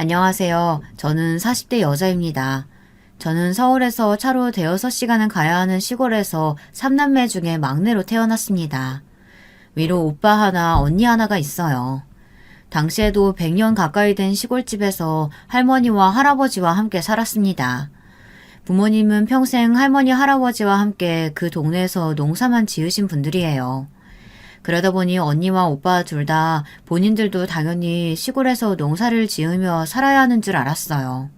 안녕하세요. 저는 40대 여자입니다. 저는 서울에서 차로 대여섯 시간은 가야 하는 시골에서 3남매 중에 막내로 태어났습니다. 위로 오빠 하나, 언니 하나가 있어요. 당시에도 100년 가까이 된 시골집에서 할머니와 할아버지와 함께 살았습니다. 부모님은 평생 할머니, 할아버지와 함께 그 동네에서 농사만 지으신 분들이에요. 그러다 보니 언니와 오빠 둘 다 본인들도 당연히 시골에서 농사를 지으며 살아야 하는 줄 알았어요.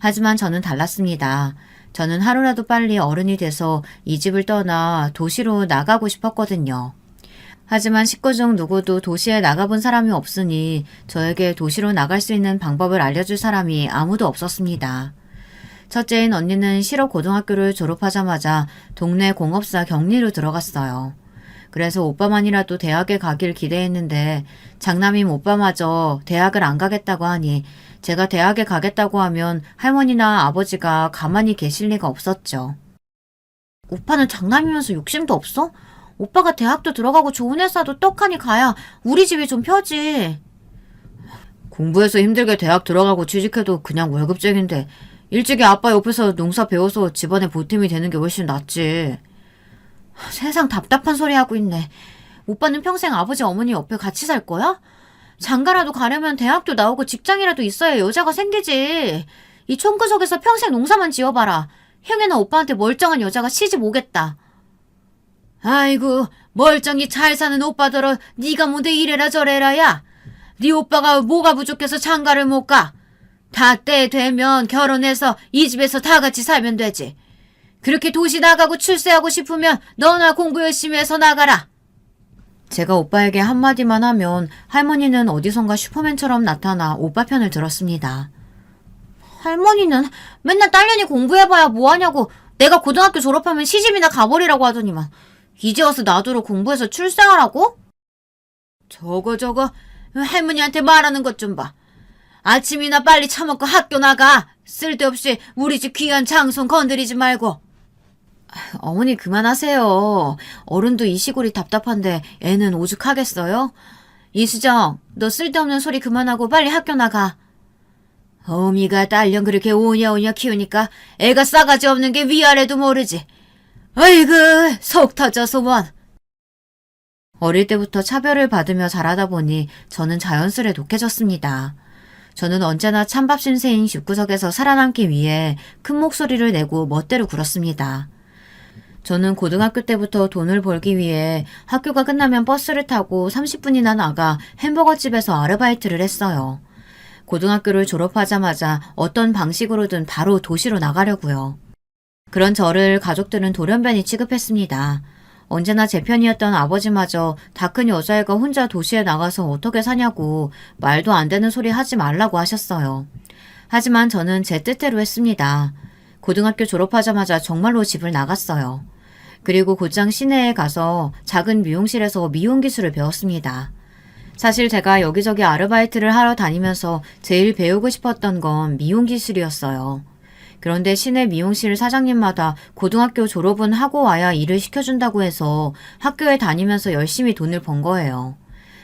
하지만 저는 달랐습니다. 저는 하루라도 빨리 어른이 돼서 이 집을 떠나 도시로 나가고 싶었거든요. 하지만 식구 중 누구도 도시에 나가본 사람이 없으니 저에게 도시로 나갈 수 있는 방법을 알려줄 사람이 아무도 없었습니다. 첫째인 언니는 실업 고등학교를 졸업하자마자 동네 공업사 격리로 들어갔어요. 그래서 오빠만이라도 대학에 가길 기대했는데 장남인 오빠마저 대학을 안 가겠다고 하니 제가 대학에 가겠다고 하면 할머니나 아버지가 가만히 계실 리가 없었죠. 오빠는 장남이면서 욕심도 없어? 오빠가 대학도 들어가고 좋은 회사도 떡하니 가야 우리 집이 좀 펴지. 공부해서 힘들게 대학 들어가고 취직해도 그냥 월급쟁인데 일찍이 아빠 옆에서 농사 배워서 집안에 보탬이 되는 게 훨씬 낫지. 세상 답답한 소리 하고 있네. 오빠는 평생 아버지 어머니 옆에 같이 살 거야? 장가라도 가려면 대학도 나오고 직장이라도 있어야 여자가 생기지. 이 촌구석에서 평생 농사만 지어봐라. 형이나 오빠한테 멀쩡한 여자가 시집 오겠다. 아이고 멀쩡히 잘 사는 오빠들어 네가 뭔데 이래라 저래라 야. 네 오빠가 뭐가 부족해서 장가를 못 가. 다 때 되면 결혼해서 이 집에서 다 같이 살면 되지. 그렇게 도시 나가고 출세하고 싶으면 너나 공부 열심히 해서 나가라. 제가 오빠에게 한마디만 하면 할머니는 어디선가 슈퍼맨처럼 나타나 오빠 편을 들었습니다. 할머니는 맨날 딸년이 공부해봐야 뭐하냐고 내가 고등학교 졸업하면 시집이나 가버리라고 하더니만 이제 와서 나더러 공부해서 출세하라고? 저거 할머니한테 말하는 것 좀 봐. 아침이나 빨리 처먹고 학교 나가. 쓸데없이 우리 집 귀한 장손 건드리지 말고. 어머니 그만하세요. 어른도 이 시골이 답답한데 애는 오죽하겠어요? 이수정, 너 쓸데없는 소리 그만하고 빨리 학교 나가. 어미가 딸년 그렇게 오냐오냐 키우니까 애가 싸가지 없는 게 위아래도 모르지. 아이고 속 터져서 원. 어릴 때부터 차별을 받으며 자라다 보니 저는 자연스레 독해졌습니다. 저는 언제나 찬밥 신세인 집구석에서 살아남기 위해 큰 목소리를 내고 멋대로 굴었습니다. 저는 고등학교 때부터 돈을 벌기 위해 학교가 끝나면 버스를 타고 30분이나 나가 햄버거집에서 아르바이트를 했어요. 고등학교를 졸업하자마자 어떤 방식으로든 바로 도시로 나가려고요. 그런 저를 가족들은 돌연변이 취급했습니다. 언제나 제 편이었던 아버지마저 다 큰 여자애가 혼자 도시에 나가서 어떻게 사냐고 말도 안 되는 소리 하지 말라고 하셨어요. 하지만 저는 제 뜻대로 했습니다. 고등학교 졸업하자마자 정말로 집을 나갔어요. 그리고 곧장 시내에 가서 작은 미용실에서 미용 기술을 배웠습니다. 사실 제가 여기저기 아르바이트를 하러 다니면서 제일 배우고 싶었던 건 미용 기술이었어요. 그런데 시내 미용실 사장님마다 고등학교 졸업은 하고 와야 일을 시켜준다고 해서 학교에 다니면서 열심히 돈을 번 거예요.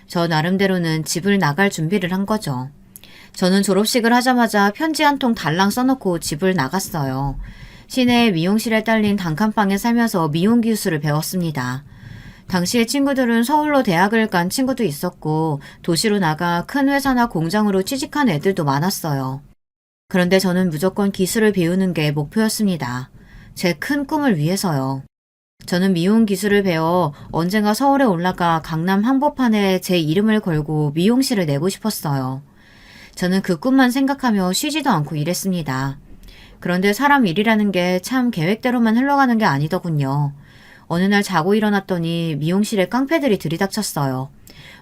저 나름대로는 집을 나갈 준비를 한 거죠. 저는 졸업식을 하자마자 편지 한 통 달랑 써놓고 집을 나갔어요. 시내 미용실에 딸린 단칸방에 살면서 미용 기술을 배웠습니다. 당시에 친구들은 서울로 대학을 간 친구도 있었고 도시로 나가 큰 회사나 공장으로 취직한 애들도 많았어요. 그런데 저는 무조건 기술을 배우는 게 목표였습니다. 제 큰 꿈을 위해서요. 저는 미용 기술을 배워 언젠가 서울에 올라가 강남 한복판에 제 이름을 걸고 미용실을 내고 싶었어요. 저는 그 꿈만 생각하며 쉬지도 않고 일했습니다. 그런데 사람 일이라는 게 참 계획대로만 흘러가는 게 아니더군요. 어느 날 자고 일어났더니 미용실에 깡패들이 들이닥쳤어요.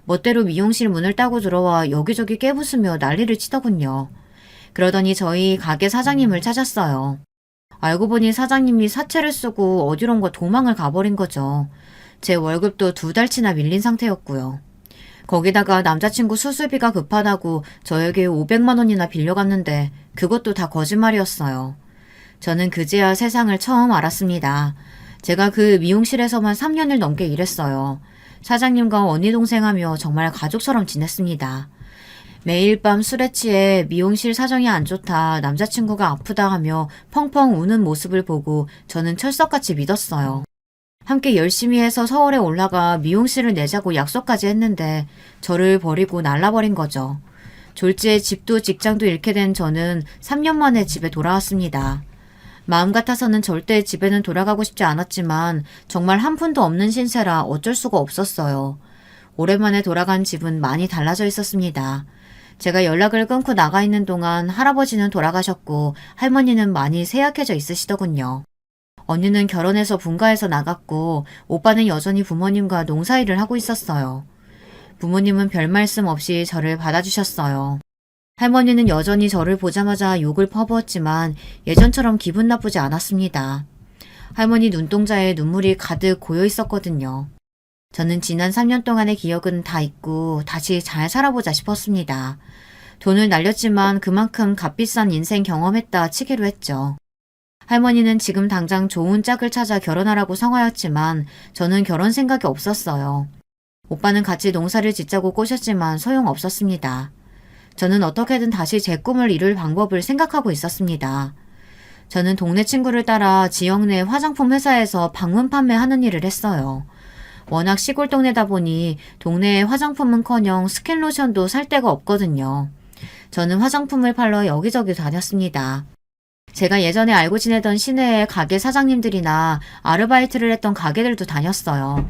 멋대로 미용실 문을 따고 들어와 여기저기 깨부수며 난리를 치더군요. 그러더니 저희 가게 사장님을 찾았어요. 알고 보니 사장님이 사채를 쓰고 어디론가 도망을 가버린 거죠. 제 월급도 2달치나 밀린 상태였고요. 거기다가 남자친구 수술비가 급하다고 저에게 500만 원이나 빌려갔는데 그것도 다 거짓말이었어요. 저는 그제야 세상을 처음 알았습니다. 제가 그 미용실에서만 3년을 넘게 일했어요. 사장님과 언니 동생하며 정말 가족처럼 지냈습니다. 매일 밤 술에 취해 미용실 사정이 안 좋다, 남자친구가 아프다 하며 펑펑 우는 모습을 보고 저는 철석같이 믿었어요. 함께 열심히 해서 서울에 올라가 미용실을 내자고 약속까지 했는데 저를 버리고 날라버린 거죠. 졸지에 집도 직장도 잃게 된 저는 3년 만에 집에 돌아왔습니다. 마음 같아서는 절대 집에는 돌아가고 싶지 않았지만 정말 한 푼도 없는 신세라 어쩔 수가 없었어요. 오랜만에 돌아간 집은 많이 달라져 있었습니다. 제가 연락을 끊고 나가 있는 동안 할아버지는 돌아가셨고 할머니는 많이 쇠약해져 있으시더군요. 언니는 결혼해서 분가해서 나갔고 오빠는 여전히 부모님과 농사일을 하고 있었어요. 부모님은 별 말씀 없이 저를 받아주셨어요. 할머니는 여전히 저를 보자마자 욕을 퍼부었지만 예전처럼 기분 나쁘지 않았습니다. 할머니 눈동자에 눈물이 가득 고여 있었거든요. 저는 지난 3년 동안의 기억은 다 잊고 다시 잘 살아보자 싶었습니다. 돈을 날렸지만 그만큼 값비싼 인생 경험했다 치기로 했죠. 할머니는 지금 당장 좋은 짝을 찾아 결혼하라고 성화였지만 저는 결혼 생각이 없었어요. 오빠는 같이 농사를 짓자고 꼬셨지만 소용없었습니다. 저는 어떻게든 다시 제 꿈을 이룰 방법을 생각하고 있었습니다. 저는 동네 친구를 따라 지역 내 화장품 회사에서 방문 판매하는 일을 했어요. 워낙 시골 동네다 보니 동네에 화장품은커녕 스킨로션도 살 데가 없거든요. 저는 화장품을 팔러 여기저기 다녔습니다. 제가 예전에 알고 지내던 시내의 가게 사장님들이나 아르바이트를 했던 가게들도 다녔어요.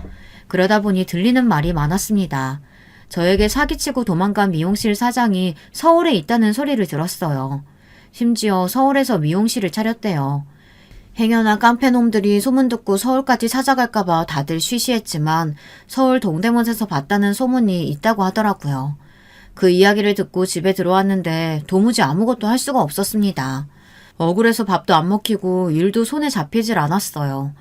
그러다 보니 들리는 말이 많았습니다. 저에게 사기치고 도망간 미용실 사장이 서울에 있다는 소리를 들었어요. 심지어 서울에서 미용실을 차렸대요. 행여나 깡패놈들이 소문 듣고 서울까지 찾아갈까봐 다들 쉬쉬했지만 서울 동대문에서 봤다는 소문이 있다고 하더라고요. 그 이야기를 듣고 집에 들어왔는데 도무지 아무것도 할 수가 없었습니다. 억울해서 밥도 안 먹히고 일도 손에 잡히질 않았어요.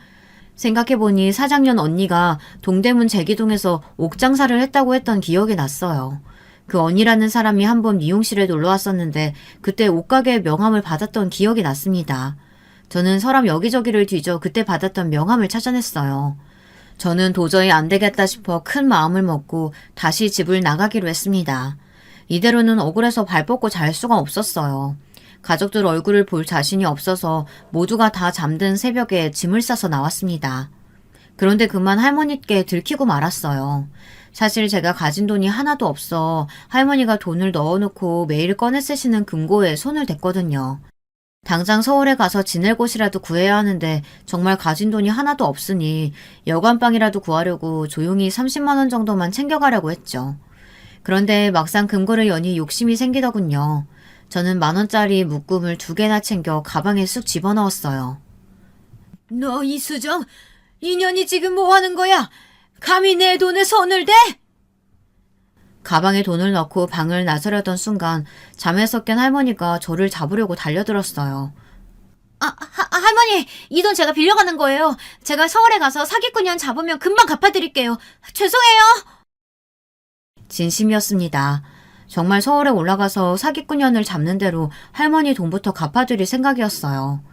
생각해보니 사장년 언니가 동대문 제기동에서 옥장사를 했다고 했던 기억이 났어요. 그 언니라는 사람이 한번 미용실에 놀러 왔었는데 그때 옷가게의 명함을 받았던 기억이 났습니다. 저는 서랍 여기저기를 뒤져 그때 받았던 명함을 찾아냈어요. 저는 도저히 안 되겠다 싶어 큰 마음을 먹고 다시 집을 나가기로 했습니다. 이대로는 억울해서 발 뻗고 잘 수가 없었어요. 가족들 얼굴을 볼 자신이 없어서 모두가 다 잠든 새벽에 짐을 싸서 나왔습니다. 그런데 그만 할머니께 들키고 말았어요. 사실 제가 가진 돈이 하나도 없어 할머니가 돈을 넣어놓고 매일 꺼내 쓰시는 금고에 손을 댔거든요. 당장 서울에 가서 지낼 곳이라도 구해야 하는데 정말 가진 돈이 하나도 없으니 여관방이라도 구하려고 조용히 30만 원 정도만 챙겨가려고 했죠. 그런데 막상 금고를 여니 욕심이 생기더군요. 저는 10,000원짜리 묶음을 2개나 챙겨 가방에 쑥 집어넣었어요. 너 이수정, 이 년이 지금 뭐 하는 거야? 감히 내 돈에 손을 대? 가방에 돈을 넣고 방을 나서려던 순간 잠에서 깬 할머니가 저를 잡으려고 달려들었어요. 할머니, 이 돈 제가 빌려가는 거예요. 제가 서울에 가서 사기꾼년 잡으면 금방 갚아드릴게요. 죄송해요. 진심이었습니다. 정말 서울에 올라가서 사기꾼년을 잡는 대로 할머니 돈부터 갚아드릴 생각이었어요.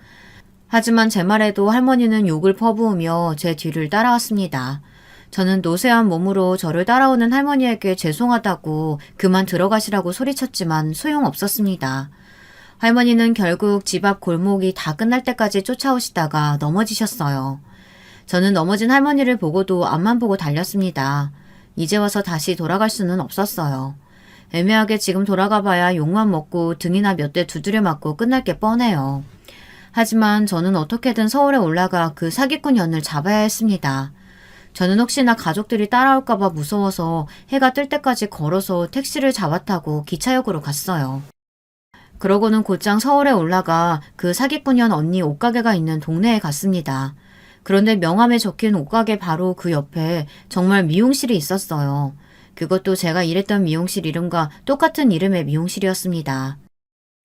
하지만 제 말에도 할머니는 욕을 퍼부으며 제 뒤를 따라왔습니다. 저는 노쇠한 몸으로 저를 따라오는 할머니에게 죄송하다고 그만 들어가시라고 소리쳤지만 소용없었습니다. 할머니는 결국 집 앞 골목이 다 끝날 때까지 쫓아오시다가 넘어지셨어요. 저는 넘어진 할머니를 보고도 앞만 보고 달렸습니다. 이제 와서 다시 돌아갈 수는 없었어요. 애매하게 지금 돌아가 봐야 욕만 먹고 등이나 몇 대 두드려 맞고 끝날 게 뻔해요. 하지만 저는 어떻게든 서울에 올라가 그 사기꾼 년을 잡아야 했습니다. 저는 혹시나 가족들이 따라올까봐 무서워서 해가 뜰 때까지 걸어서 택시를 잡아타고 기차역으로 갔어요. 그러고는 곧장 서울에 올라가 그 사기꾼년 언니 옷가게가 있는 동네에 갔습니다. 그런데 명함에 적힌 옷가게 바로 그 옆에 정말 미용실이 있었어요. 그것도 제가 일했던 미용실 이름과 똑같은 이름의 미용실이었습니다.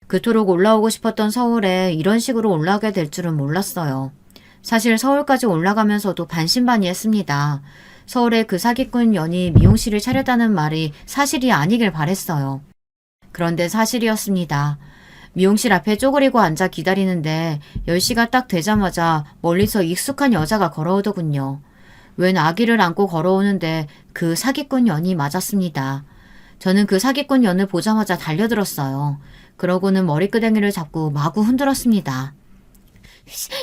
그토록 올라오고 싶었던 서울에 이런 식으로 올라가게 될 줄은 몰랐어요. 사실 서울까지 올라가면서도 반신반의했습니다. 서울에 그 사기꾼 년이 미용실을 차렸다는 말이 사실이 아니길 바랬어요. 그런데 사실이었습니다. 미용실 앞에 쪼그리고 앉아 기다리는데 10시가 딱 되자마자 멀리서 익숙한 여자가 걸어오더군요. 웬 아기를 안고 걸어오는데 그 사기꾼 년이 맞았습니다. 저는 그 사기꾼 년을 보자마자 달려들었어요. 그러고는 머리끄댕이를 잡고 마구 흔들었습니다.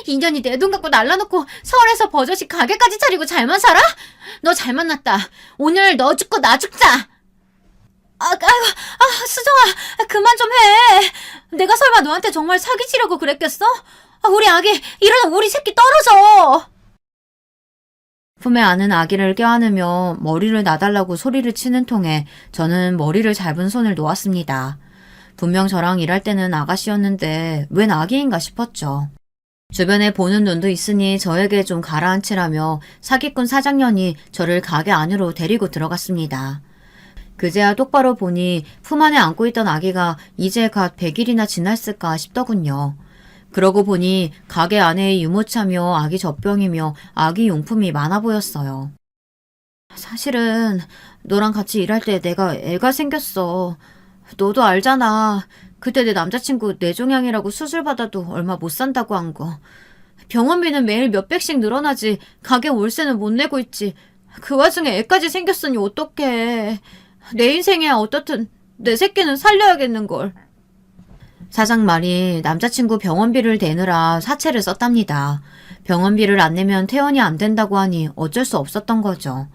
인연이 내 돈 갖고 날라놓고 서울에서 버젓이 가게까지 차리고 잘만 살아? 너 잘 만났다. 오늘 너 죽고 나 죽자. 수정아, 그만 좀 해. 내가 설마 너한테 정말 사기치려고 그랬겠어? 우리 아기, 이러다 우리 새끼 떨어져. 품에 안은 아기를 껴안으며 머리를 놔달라고 소리를 치는 통에 저는 머리를 잡은 손을 놓았습니다. 분명 저랑 일할 때는 아가씨였는데 웬 아기인가 싶었죠. 주변에 보는 눈도 있으니 저에게 좀 가라앉히라며 사기꾼 사장년이 저를 가게 안으로 데리고 들어갔습니다. 그제야 똑바로 보니 품 안에 안고 있던 아기가 이제 갓 100일이나 지났을까 싶더군요. 그러고 보니 가게 안에 유모차며 아기 젖병이며 아기 용품이 많아 보였어요. 사실은 너랑 같이 일할 때 내가 애가 생겼어. 너도 알잖아. 그때 내 남자친구 뇌종양이라고 수술받아도 얼마 못 산다고 한 거. 병원비는 매일 몇백씩 늘어나지 가게 월세는 못 내고 있지. 그 와중에 애까지 생겼으니 어떡해. 내 인생이야 어떻든 내 새끼는 살려야겠는걸. 사장 말이 남자친구 병원비를 대느라 사채를 썼답니다. 병원비를 안 내면 퇴원이 안 된다고 하니 어쩔 수 없었던 거죠.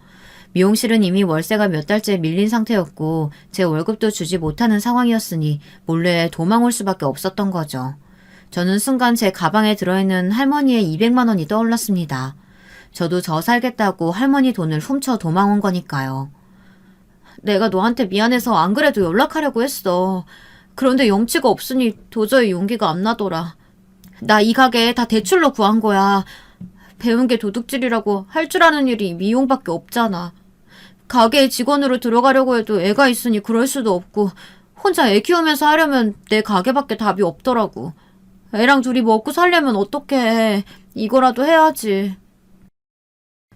미용실은 이미 월세가 몇 달째 밀린 상태였고 제 월급도 주지 못하는 상황이었으니 몰래 도망 올 수밖에 없었던 거죠. 저는 순간 제 가방에 들어있는 할머니의 200만 원이 떠올랐습니다. 저도 저 살겠다고 할머니 돈을 훔쳐 도망 온 거니까요. 내가 너한테 미안해서 안 그래도 연락하려고 했어. 그런데 염치가 없으니 도저히 용기가 안 나더라. 나 이 가게 다 대출로 구한 거야. 배운 게 도둑질이라고 할 줄 아는 일이 미용밖에 없잖아. 가게에 직원으로 들어가려고 해도 애가 있으니 그럴 수도 없고 혼자 애 키우면서 하려면 내 가게밖에 답이 없더라고. 애랑 둘이 먹고 살려면 어떡해. 이거라도 해야지.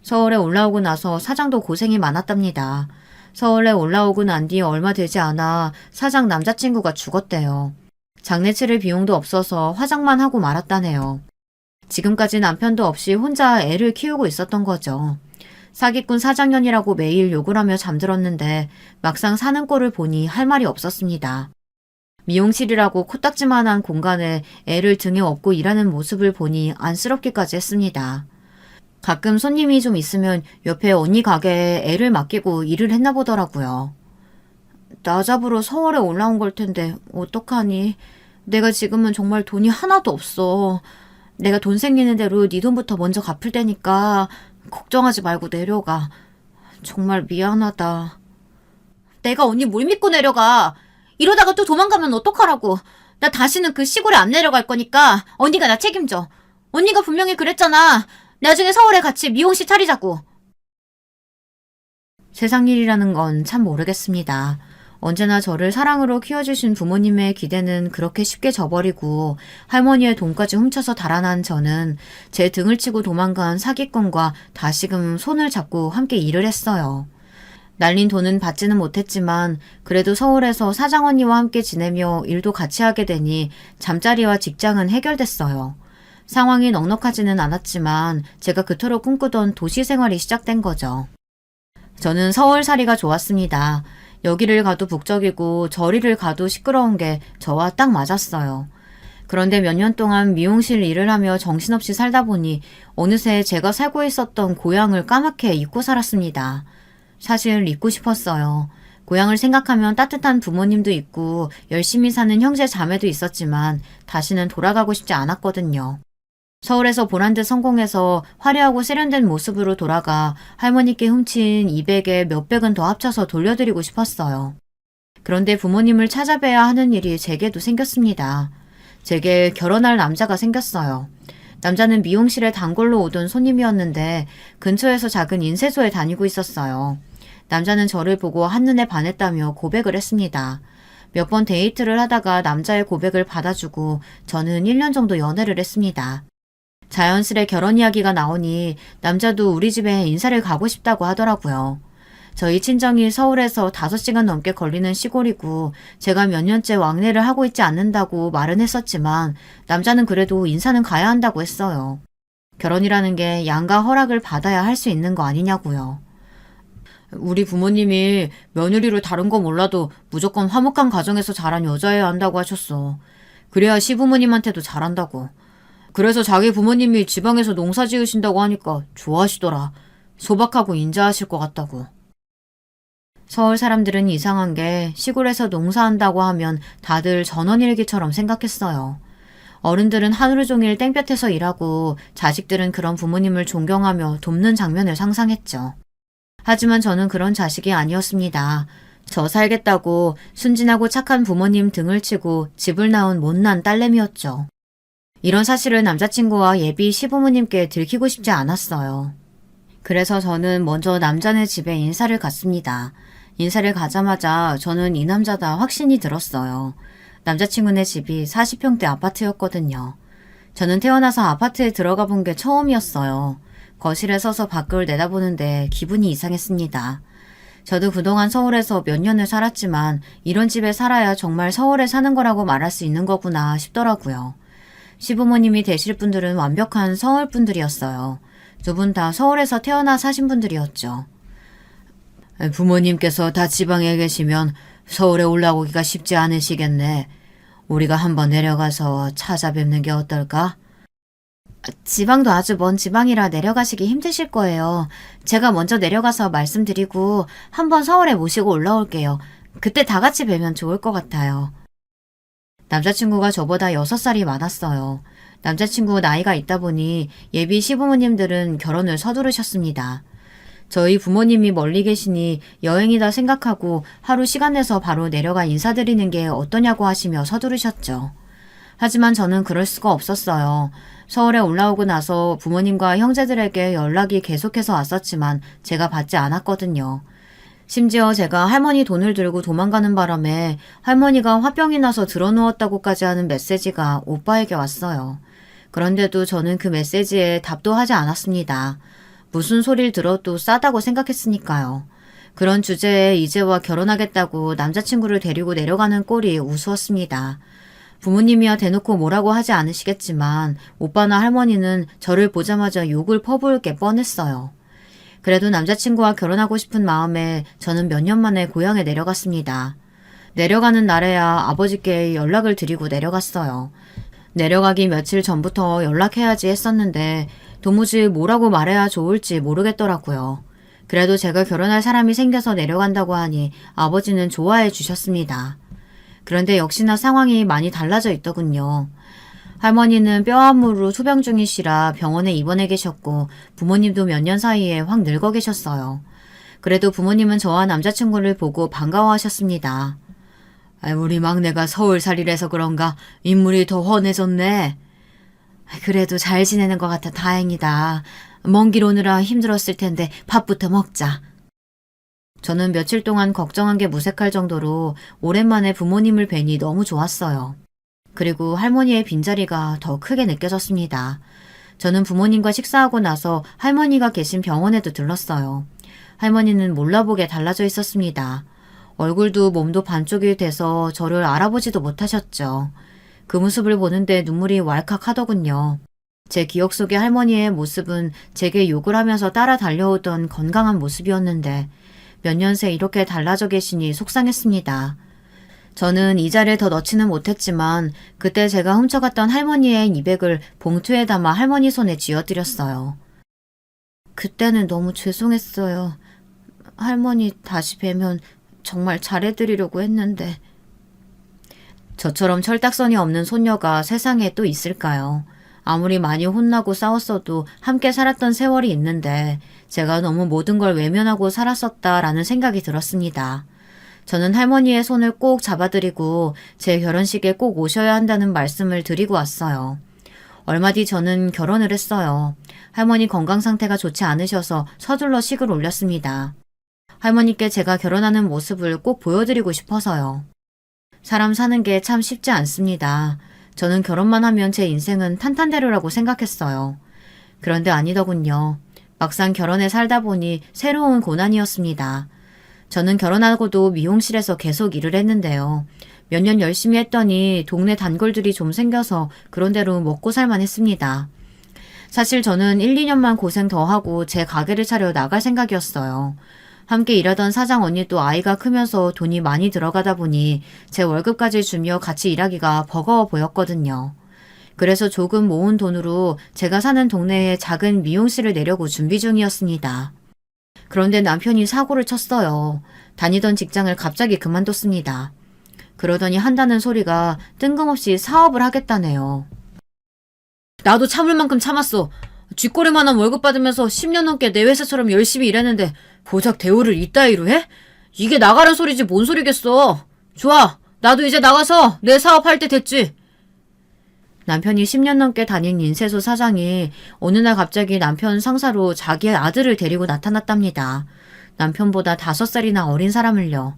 서울에 올라오고 나서 사장도 고생이 많았답니다. 서울에 올라오고 난 뒤 얼마 되지 않아 사장 남자친구가 죽었대요. 장례 치를 비용도 없어서 화장만 하고 말았다네요. 지금까지 남편도 없이 혼자 애를 키우고 있었던 거죠. 사기꾼 사장년이라고 매일 욕을 하며 잠들었는데 막상 사는 꼴을 보니 할 말이 없었습니다. 미용실이라고 코딱지만한 공간에 애를 등에 업고 일하는 모습을 보니 안쓰럽기까지 했습니다. 가끔 손님이 좀 있으면 옆에 언니 가게에 애를 맡기고 일을 했나 보더라고요. 나 잡으러 서울에 올라온 걸 텐데 어떡하니? 내가 지금은 정말 돈이 하나도 없어. 내가 돈 생기는 대로 네 돈부터 먼저 갚을 테니까 걱정하지 말고 내려가. 정말 미안하다. 내가 언니 뭘 믿고 내려가. 이러다가 또 도망가면 어떡하라고. 나 다시는 그 시골에 안 내려갈 거니까 언니가 나 책임져. 언니가 분명히 그랬잖아. 나중에 서울에 같이 미용실 차리자고. 세상 일이라는 건 참 모르겠습니다. 언제나 저를 사랑으로 키워주신 부모님의 기대는 그렇게 쉽게 저버리고 할머니의 돈까지 훔쳐서 달아난 저는 제 등을 치고 도망간 사기꾼과 다시금 손을 잡고 함께 일을 했어요. 날린 돈은 받지는 못했지만 그래도 서울에서 사장 언니와 함께 지내며 일도 같이 하게 되니 잠자리와 직장은 해결됐어요. 상황이 넉넉하지는 않았지만 제가 그토록 꿈꾸던 도시 생활이 시작된 거죠. 저는 서울살이가 좋았습니다. 여기를 가도 북적이고 저리를 가도 시끄러운 게 저와 딱 맞았어요. 그런데 몇 년 동안 미용실 일을 하며 정신없이 살다 보니 어느새 제가 살고 있었던 고향을 까맣게 잊고 살았습니다. 사실 잊고 싶었어요. 고향을 생각하면 따뜻한 부모님도 있고 열심히 사는 형제 자매도 있었지만 다시는 돌아가고 싶지 않았거든요. 서울에서 보란듯 성공해서 화려하고 세련된 모습으로 돌아가 할머니께 훔친 200에 몇백은 더 합쳐서 돌려드리고 싶었어요. 그런데 부모님을 찾아뵈야 하는 일이 제게도 생겼습니다. 제게 결혼할 남자가 생겼어요. 남자는 미용실에 단골로 오던 손님이었는데 근처에서 작은 인쇄소에 다니고 있었어요. 남자는 저를 보고 한눈에 반했다며 고백을 했습니다. 몇 번 데이트를 하다가 남자의 고백을 받아주고 저는 1년 정도 연애를 했습니다. 자연스레 결혼 이야기가 나오니 남자도 우리 집에 인사를 가고 싶다고 하더라고요. 저희 친정이 서울에서 5시간 넘게 걸리는 시골이고 제가 몇 년째 왕래를 하고 있지 않는다고 말은 했었지만 남자는 그래도 인사는 가야 한다고 했어요. 결혼이라는 게 양가 허락을 받아야 할 수 있는 거 아니냐고요. 우리 부모님이 며느리로 다른 거 몰라도 무조건 화목한 가정에서 자란 여자여야 한다고 하셨어. 그래야 시부모님한테도 잘한다고. 그래서 자기 부모님이 지방에서 농사 지으신다고 하니까 좋아하시더라. 소박하고 인자하실 것 같다고. 서울 사람들은 이상한 게 시골에서 농사한다고 하면 다들 전원일기처럼 생각했어요. 어른들은 하루 종일 땡볕에서 일하고 자식들은 그런 부모님을 존경하며 돕는 장면을 상상했죠. 하지만 저는 그런 자식이 아니었습니다. 저 살겠다고 순진하고 착한 부모님 등을 치고 집을 나온 못난 딸내미였죠. 이런 사실을 남자친구와 예비 시부모님께 들키고 싶지 않았어요. 그래서 저는 먼저 남자네 집에 인사를 갔습니다. 인사를 가자마자 저는 이 남자다 확신이 들었어요. 남자친구네 집이 40평대 아파트였거든요. 저는 태어나서 아파트에 들어가 본 게 처음이었어요. 거실에 서서 밖을 내다보는데 기분이 이상했습니다. 저도 그동안 서울에서 몇 년을 살았지만 이런 집에 살아야 정말 서울에 사는 거라고 말할 수 있는 거구나 싶더라고요. 시부모님이 되실 분들은 완벽한 서울 분들이었어요. 두 분 다 서울에서 태어나 사신 분들이었죠. 부모님께서 다 지방에 계시면 서울에 올라오기가 쉽지 않으시겠네. 우리가 한번 내려가서 찾아뵙는 게 어떨까? 지방도 아주 먼 지방이라 내려가시기 힘드실 거예요. 제가 먼저 내려가서 말씀드리고 한번 서울에 모시고 올라올게요. 그때 다 같이 뵈면 좋을 것 같아요. 남자친구가 저보다 6살이 많았어요. 남자친구 나이가 있다 보니 예비 시부모님들은 결혼을 서두르셨습니다. 저희 부모님이 멀리 계시니 여행이다 생각하고 하루 시간 내서 바로 내려가 인사드리는 게 어떠냐고 하시며 서두르셨죠. 하지만 저는 그럴 수가 없었어요. 서울에 올라오고 나서 부모님과 형제들에게 연락이 계속해서 왔었지만 제가 받지 않았거든요. 심지어 제가 할머니 돈을 들고 도망가는 바람에 할머니가 화병이 나서 드러누웠다고까지 하는 메시지가 오빠에게 왔어요. 그런데도 저는 그 메시지에 답도 하지 않았습니다. 무슨 소리를 들어도 싸다고 생각했으니까요. 그런 주제에 이제와 결혼하겠다고 남자친구를 데리고 내려가는 꼴이 우스웠습니다. 부모님이야 대놓고 뭐라고 하지 않으시겠지만 오빠나 할머니는 저를 보자마자 욕을 퍼부을 게 뻔했어요. 그래도 남자친구와 결혼하고 싶은 마음에 저는 몇 년 만에 고향에 내려갔습니다. 내려가는 날에야 아버지께 연락을 드리고 내려갔어요. 내려가기 며칠 전부터 연락해야지 했었는데 도무지 뭐라고 말해야 좋을지 모르겠더라고요. 그래도 제가 결혼할 사람이 생겨서 내려간다고 하니 아버지는 좋아해 주셨습니다. 그런데 역시나 상황이 많이 달라져 있더군요. 할머니는 뼈암으로 투병 중이시라 병원에 입원해 계셨고 부모님도 몇 년 사이에 확 늙어 계셨어요. 그래도 부모님은 저와 남자친구를 보고 반가워하셨습니다. 우리 막내가 서울살이라서 그런가 인물이 더 훤해졌네. 그래도 잘 지내는 것 같아 다행이다. 먼 길 오느라 힘들었을 텐데 밥부터 먹자. 저는 며칠 동안 걱정한 게 무색할 정도로 오랜만에 부모님을 뵈니 너무 좋았어요. 그리고 할머니의 빈자리가 더 크게 느껴졌습니다. 저는 부모님과 식사하고 나서 할머니가 계신 병원에도 들렀어요. 할머니는 몰라보게 달라져 있었습니다. 얼굴도 몸도 반쪽이 돼서 저를 알아보지도 못하셨죠. 그 모습을 보는데 눈물이 왈칵 하더군요. 제 기억 속의 할머니의 모습은 제게 욕을 하면서 따라 달려오던 건강한 모습이었는데 몇 년 새 이렇게 달라져 계시니 속상했습니다. 저는 이자를 더 넣지는 못했지만 그때 제가 훔쳐갔던 할머니의 200을 봉투에 담아 할머니 손에 쥐어드렸어요. 그때는 너무 죄송했어요. 할머니 다시 뵈면 정말 잘해드리려고 했는데. 저처럼 철딱선이 없는 손녀가 세상에 또 있을까요? 아무리 많이 혼나고 싸웠어도 함께 살았던 세월이 있는데 제가 너무 모든 걸 외면하고 살았었다라는 생각이 들었습니다. 저는 할머니의 손을 꼭 잡아드리고 제 결혼식에 꼭 오셔야 한다는 말씀을 드리고 왔어요. 얼마 뒤 저는 결혼을 했어요. 할머니 건강 상태가 좋지 않으셔서 서둘러 식을 올렸습니다. 할머니께 제가 결혼하는 모습을 꼭 보여드리고 싶어서요. 사람 사는 게 참 쉽지 않습니다. 저는 결혼만 하면 제 인생은 탄탄대로라고 생각했어요. 그런데 아니더군요. 막상 결혼해 살다 보니 새로운 고난이었습니다. 저는 결혼하고도 미용실에서 계속 일을 했는데요. 몇 년 열심히 했더니 동네 단골들이 좀 생겨서 그런 대로 먹고 살만 했습니다. 사실 저는 1, 2년만 고생 더 하고 제 가게를 차려 나갈 생각이었어요. 함께 일하던 사장 언니도 아이가 크면서 돈이 많이 들어가다 보니 제 월급까지 주며 같이 일하기가 버거워 보였거든요. 그래서 조금 모은 돈으로 제가 사는 동네에 작은 미용실을 내려고 준비 중이었습니다. 그런데 남편이 사고를 쳤어요. 다니던 직장을 갑자기 그만뒀습니다. 그러더니 한다는 소리가 뜬금없이 사업을 하겠다네요. 나도 참을 만큼 참았어. 쥐꼬리만한 월급 받으면서 10년 넘게 내 회사처럼 열심히 일했는데 고작 대우를 이따위로 해? 이게 나가란 소리지 뭔 소리겠어. 좋아. 나도 이제 나가서 내 사업할 때 됐지. 남편이 10년 넘게 다닌 인쇄소 사장이 어느 날 갑자기 남편 상사로 자기의 아들을 데리고 나타났답니다. 남편보다 5살이나 어린 사람을요.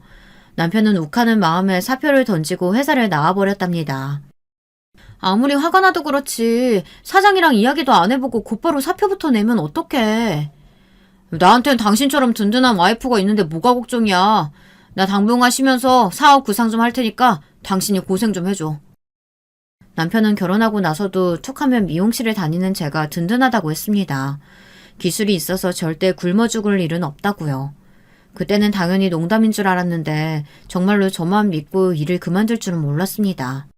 남편은 욱하는 마음에 사표를 던지고 회사를 나와버렸답니다. 아무리 화가 나도 그렇지 사장이랑 이야기도 안 해보고 곧바로 사표부터 내면 어떡해. 나한텐 당신처럼 든든한 와이프가 있는데 뭐가 걱정이야. 나 당분간 쉬면서 사업 구상 좀 할 테니까 당신이 고생 좀 해줘. 남편은 결혼하고 나서도 툭하면 미용실에 다니는 제가 든든하다고 했습니다. 기술이 있어서 절대 굶어 죽을 일은 없다고요. 그때는 당연히 농담인 줄 알았는데 정말로 저만 믿고 일을 그만둘 줄은 몰랐습니다.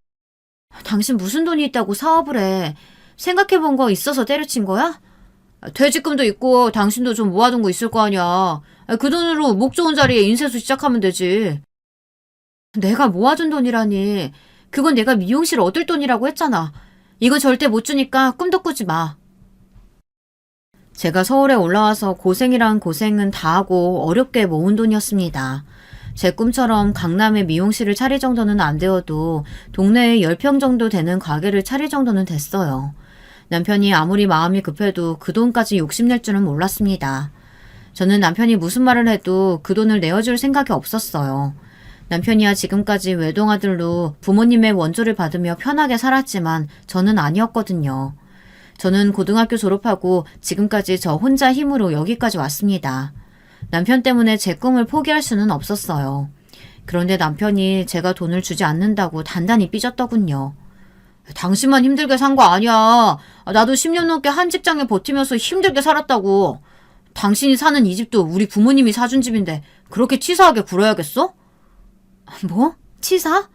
당신 무슨 돈이 있다고 사업을 해. 생각해본 거 있어서 때려친 거야? 퇴직금도 있고 당신도 좀 모아둔 거 있을 거 아니야. 그 돈으로 목 좋은 자리에 인쇄소 시작하면 되지. 내가 모아둔 돈이라니. 그건 내가 미용실 얻을 돈이라고 했잖아. 이건 절대 못 주니까 꿈도 꾸지 마. 제가 서울에 올라와서 고생이란 고생은 다 하고 어렵게 모은 돈이었습니다. 제 꿈처럼 강남에 미용실을 차릴 정도는 안 되어도 동네에 10평 정도 되는 가게를 차릴 정도는 됐어요. 남편이 아무리 마음이 급해도 그 돈까지 욕심낼 줄은 몰랐습니다. 저는 남편이 무슨 말을 해도 그 돈을 내어줄 생각이 없었어요. 남편이야 지금까지 외동아들로 부모님의 원조를 받으며 편하게 살았지만 저는 아니었거든요. 저는 고등학교 졸업하고 지금까지 저 혼자 힘으로 여기까지 왔습니다. 남편 때문에 제 꿈을 포기할 수는 없었어요. 그런데 남편이 제가 돈을 주지 않는다고 단단히 삐졌더군요. 당신만 힘들게 산 거 아니야. 나도 10년 넘게 한 직장에 버티면서 힘들게 살았다고. 당신이 사는 이 집도 우리 부모님이 사준 집인데 그렇게 치사하게 굴어야겠어? 뭐? 치사?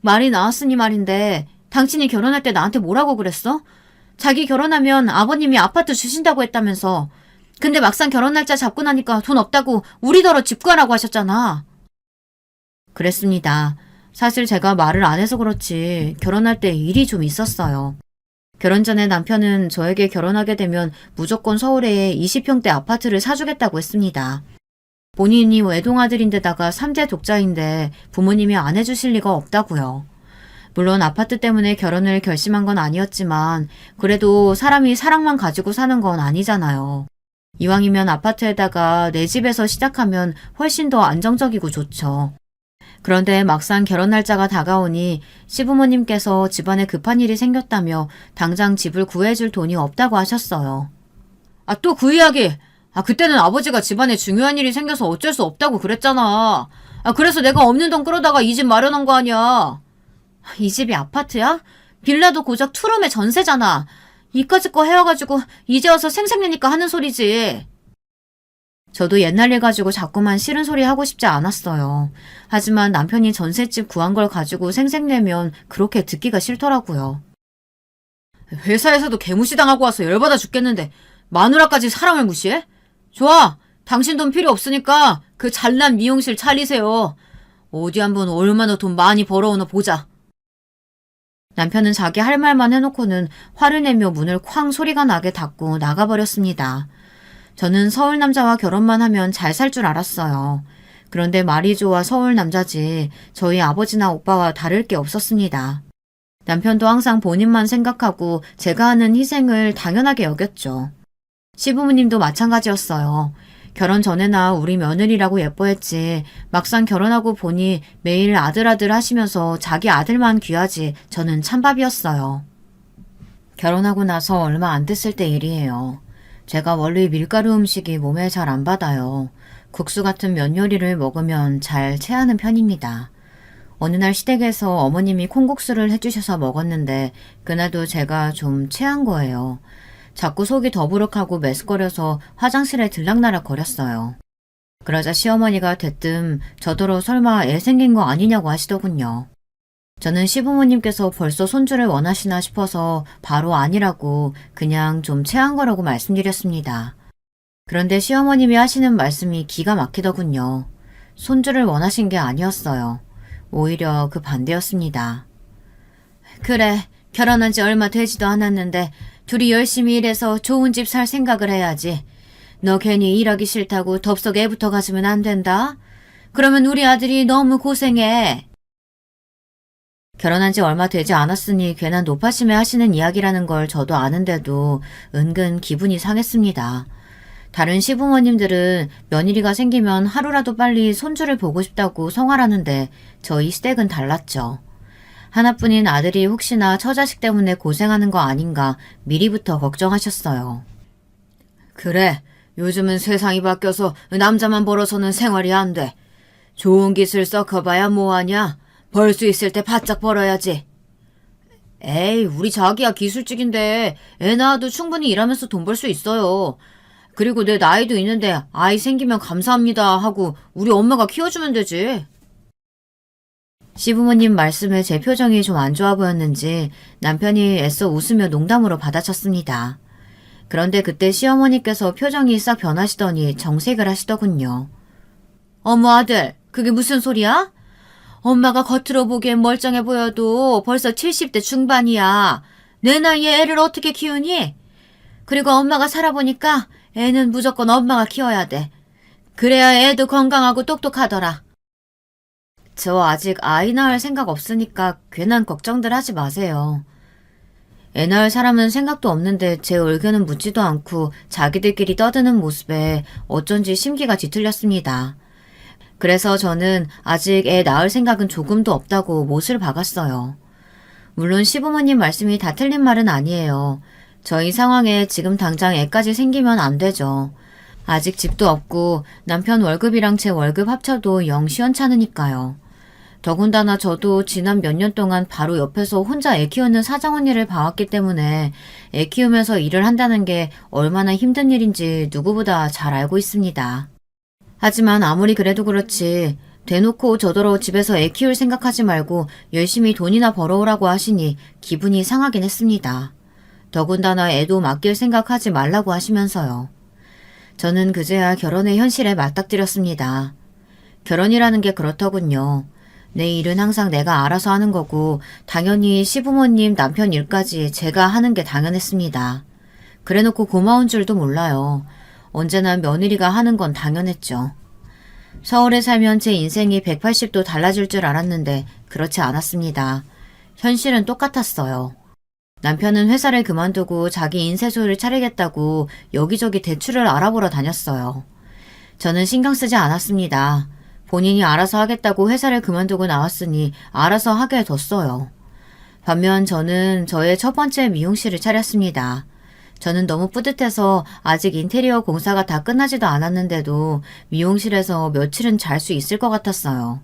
말이 나왔으니 말인데 당신이 결혼할 때 나한테 뭐라고 그랬어? 자기 결혼하면 아버님이 아파트 주신다고 했다면서. 근데 막상 결혼 날짜 잡고 나니까 돈 없다고 우리더러 집 구하라고 하셨잖아. 그랬습니다. 사실 제가 말을 안 해서 그렇지 결혼할 때 일이 좀 있었어요. 결혼 전에 남편은 저에게 결혼하게 되면 무조건 서울에 20평대 아파트를 사주겠다고 했습니다. 본인이 외동아들인데다가 3대 독자인데 부모님이 안 해주실 리가 없다고요. 물론 아파트 때문에 결혼을 결심한 건 아니었지만 그래도 사람이 사랑만 가지고 사는 건 아니잖아요. 이왕이면 아파트에다가 내 집에서 시작하면 훨씬 더 안정적이고 좋죠. 그런데 막상 결혼 날짜가 다가오니 시부모님께서 집안에 급한 일이 생겼다며 당장 집을 구해줄 돈이 없다고 하셨어요. 또 그 이야기! 그때는 아버지가 집안에 중요한 일이 생겨서 어쩔 수 없다고 그랬잖아. 그래서 내가 없는 돈 끌어다가 이 집 마련한 거 아니야. 이 집이 아파트야? 빌라도 고작 투룸의 전세잖아. 이까짓 거 해와가지고 이제 와서 생색내니까 하는 소리지. 저도 옛날 일 가지고 자꾸만 싫은 소리 하고 싶지 않았어요. 하지만 남편이 전셋집 구한 걸 가지고 생색내면 그렇게 듣기가 싫더라고요. 회사에서도 개무시당하고 와서 열받아 죽겠는데 마누라까지 사람을 무시해? 좋아. 당신 돈 필요 없으니까 그 잘난 미용실 차리세요. 어디 한번 얼마나 돈 많이 벌어오나 보자. 남편은 자기 할 말만 해놓고는 화를 내며 문을 쾅 소리가 나게 닫고 나가버렸습니다. 저는 서울 남자와 결혼만 하면 잘 살 줄 알았어요. 그런데 말이 좋아 서울 남자지 저희 아버지나 오빠와 다를 게 없었습니다. 남편도 항상 본인만 생각하고 제가 하는 희생을 당연하게 여겼죠. 시부모님도 마찬가지였어요. 결혼 전에나 우리 며느리라고 예뻐했지 막상 결혼하고 보니 매일 아들 하시면서 자기 아들만 귀하지 저는 찬밥이었어요. 결혼하고 나서 얼마 안 됐을 때 일이에요. 제가 원래 밀가루 음식이 몸에 잘 안 받아요. 국수 같은 면 요리를 먹으면 잘 체하는 편입니다. 어느 날 시댁에서 어머님이 콩국수를 해주셔서 먹었는데 그날도 제가 좀 체한 거예요. 자꾸 속이 더부룩하고 메스꺼려서 화장실에 들락날락 거렸어요. 그러자 시어머니가 대뜸 저더러 설마 애 생긴 거 아니냐고 하시더군요. 저는 시부모님께서 벌써 손주를 원하시나 싶어서 바로 아니라고 그냥 좀 체한 거라고 말씀드렸습니다. 그런데 시어머님이 하시는 말씀이 기가 막히더군요. 손주를 원하신 게 아니었어요. 오히려 그 반대였습니다. 그래, 결혼한 지 얼마 되지도 않았는데 둘이 열심히 일해서 좋은 집 살 생각을 해야지. 너 괜히 일하기 싫다고 덥석 애부터 가지면 안 된다. 그러면 우리 아들이 너무 고생해. 결혼한 지 얼마 되지 않았으니 괜한 노파심에 하시는 이야기라는 걸 저도 아는데도 은근 기분이 상했습니다. 다른 시부모님들은 며느리가 생기면 하루라도 빨리 손주를 보고 싶다고 성화라는데 저희 시댁은 달랐죠. 하나뿐인 아들이 혹시나 처자식 때문에 고생하는 거 아닌가 미리부터 걱정하셨어요. 그래, 요즘은 세상이 바뀌어서 남자만 벌어서는 생활이 안 돼. 좋은 기술 썩어봐야 뭐하냐. 벌 수 있을 때 바짝 벌어야지. 에이, 우리 자기야 기술직인데 애 낳아도 충분히 일하면서 돈 벌 수 있어요. 그리고 내 나이도 있는데 아이 생기면 감사합니다 하고 우리 엄마가 키워주면 되지. 시부모님 말씀에 제 표정이 좀 안 좋아 보였는지 남편이 애써 웃으며 농담으로 받아쳤습니다. 그런데 그때 시어머니께서 표정이 싹 변하시더니 정색을 하시더군요. 어머 아들, 그게 무슨 소리야? 엄마가 겉으로 보기엔 멀쩡해 보여도 벌써 70대 중반이야. 내 나이에 애를 어떻게 키우니? 그리고 엄마가 살아보니까 애는 무조건 엄마가 키워야 돼. 그래야 애도 건강하고 똑똑하더라. 저 아직 아이 낳을 생각 없으니까 괜한 걱정들 하지 마세요. 애 낳을 사람은 생각도 없는데 제 의견은 묻지도 않고 자기들끼리 떠드는 모습에 어쩐지 심기가 뒤틀렸습니다. 그래서 저는 아직 애 낳을 생각은 조금도 없다고 못을 박았어요. 물론 시부모님 말씀이 다 틀린 말은 아니에요. 저희 상황에 지금 당장 애까지 생기면 안 되죠. 아직 집도 없고 남편 월급이랑 제 월급 합쳐도 영 시원찮으니까요. 더군다나 저도 지난 몇 년 동안 바로 옆에서 혼자 애 키우는 사장 언니를 봐왔기 때문에 애 키우면서 일을 한다는 게 얼마나 힘든 일인지 누구보다 잘 알고 있습니다. 하지만 아무리 그래도 그렇지 대놓고 저더러 집에서 애 키울 생각하지 말고 열심히 돈이나 벌어오라고 하시니 기분이 상하긴 했습니다. 더군다나 애도 맡길 생각하지 말라고 하시면서요. 저는 그제야 결혼의 현실에 맞닥뜨렸습니다. 결혼이라는 게 그렇더군요. 내 일은 항상 내가 알아서 하는 거고 당연히 시부모님 남편 일까지 제가 하는 게 당연했습니다. 그래놓고 고마운 줄도 몰라요. 언제나 며느리가 하는 건 당연했죠. 서울에 살면 제 인생이 180도 달라질 줄 알았는데 그렇지 않았습니다. 현실은 똑같았어요. 남편은 회사를 그만두고 자기 인쇄소를 차리겠다고 여기저기 대출을 알아보러 다녔어요. 저는 신경 쓰지 않았습니다. 본인이 알아서 하겠다고 회사를 그만두고 나왔으니 알아서 하게 뒀어요. 반면 저는 저의 첫 번째 미용실을 차렸습니다. 저는 너무 뿌듯해서 아직 인테리어 공사가 다 끝나지도 않았는데도 미용실에서 며칠은 잘 수 있을 것 같았어요.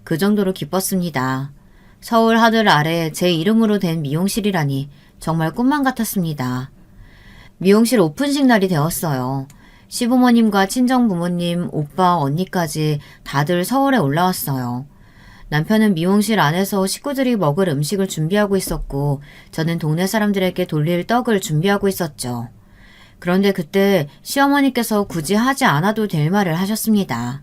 그 정도로 기뻤습니다. 서울 하늘 아래 제 이름으로 된 미용실이라니 정말 꿈만 같았습니다. 미용실 오픈식 날이 되었어요. 시부모님과 친정부모님, 오빠, 언니까지 다들 서울에 올라왔어요. 남편은 미용실 안에서 식구들이 먹을 음식을 준비하고 있었고 저는 동네 사람들에게 돌릴 떡을 준비하고 있었죠. 그런데 그때 시어머니께서 굳이 하지 않아도 될 말을 하셨습니다.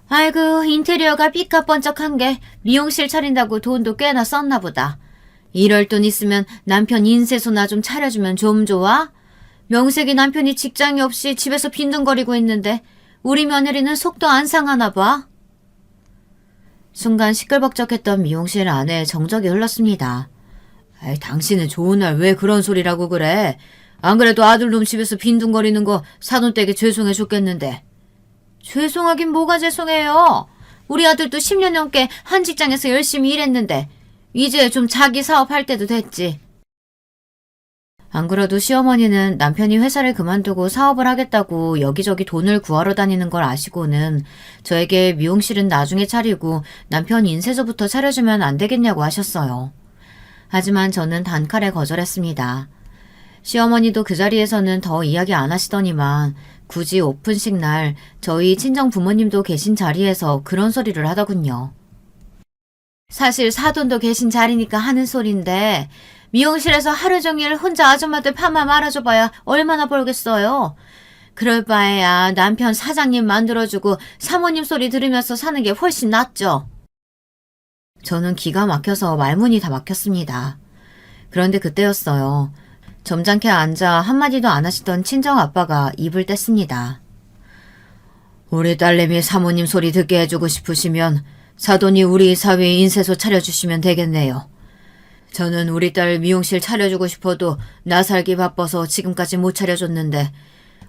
아이고, 인테리어가 삐까번쩍한 게 미용실 차린다고 돈도 꽤나 썼나 보다. 이럴 돈 있으면 남편 인쇄소나 좀 차려주면 좀 좋아? 명색이 남편이 직장이 없이 집에서 빈둥거리고 있는데 우리 며느리는 속도 안 상하나 봐. 순간 시끌벅적했던 미용실 안에 정적이 흘렀습니다. 에이, 당신은 좋은 날 왜 그런 소리라고 그래? 안 그래도 아들놈 집에서 빈둥거리는 거 사돈댁에 죄송해 줬겠는데. 죄송하긴 뭐가 죄송해요. 우리 아들도 10년 넘게 한 직장에서 열심히 일했는데 이제 좀 자기 사업할 때도 됐지. 안 그래도 시어머니는 남편이 회사를 그만두고 사업을 하겠다고 여기저기 돈을 구하러 다니는 걸 아시고는 저에게 미용실은 나중에 차리고 남편 인쇄소부터 차려주면 안 되겠냐고 하셨어요. 하지만 저는 단칼에 거절했습니다. 시어머니도 그 자리에서는 더 이야기 안 하시더니만 굳이 오픈식 날 저희 친정 부모님도 계신 자리에서 그런 소리를 하더군요. 사실 사돈도 계신 자리니까 하는 소린데 미용실에서 하루 종일 혼자 아줌마들 파마 말아줘봐야 얼마나 벌겠어요. 그럴 바에야 남편 사장님 만들어주고 사모님 소리 들으면서 사는 게 훨씬 낫죠. 저는 기가 막혀서 말문이 다 막혔습니다. 그런데 그때였어요. 점잖게 앉아 한마디도 안 하시던 친정아빠가 입을 뗐습니다. 우리 딸내미 사모님 소리 듣게 해주고 싶으시면 사돈이 우리 사위에 인쇄소 차려주시면 되겠네요. 저는 우리 딸 미용실 차려주고 싶어도 나 살기 바빠서 지금까지 못 차려줬는데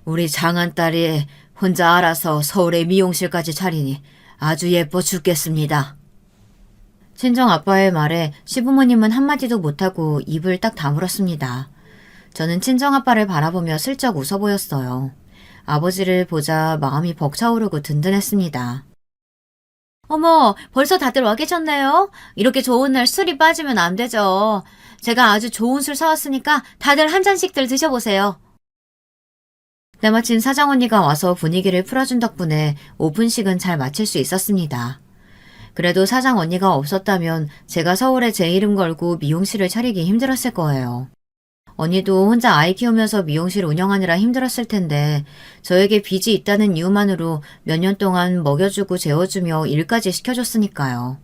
우리 장안딸이 혼자 알아서 서울에 미용실까지 차리니 아주 예뻐 죽겠습니다. 친정아빠의 말에 시부모님은 한마디도 못하고 입을 딱 다물었습니다. 저는 친정아빠를 바라보며 슬쩍 웃어 보였어요. 아버지를 보자 마음이 벅차오르고 든든했습니다. 어머, 벌써 다들 와 계셨네요? 이렇게 좋은 날 술이 빠지면 안 되죠. 제가 아주 좋은 술 사왔으니까 다들 한 잔씩들 드셔보세요. 때마침 사장 언니가 와서 분위기를 풀어준 덕분에 오픈식은 잘 마칠 수 있었습니다. 그래도 사장 언니가 없었다면 제가 서울에 제 이름 걸고 미용실을 차리기 힘들었을 거예요. 언니도 혼자 아이 키우면서 미용실 운영하느라 힘들었을 텐데 저에게 빚이 있다는 이유만으로 몇 년 동안 먹여주고 재워주며 일까지 시켜줬으니까요.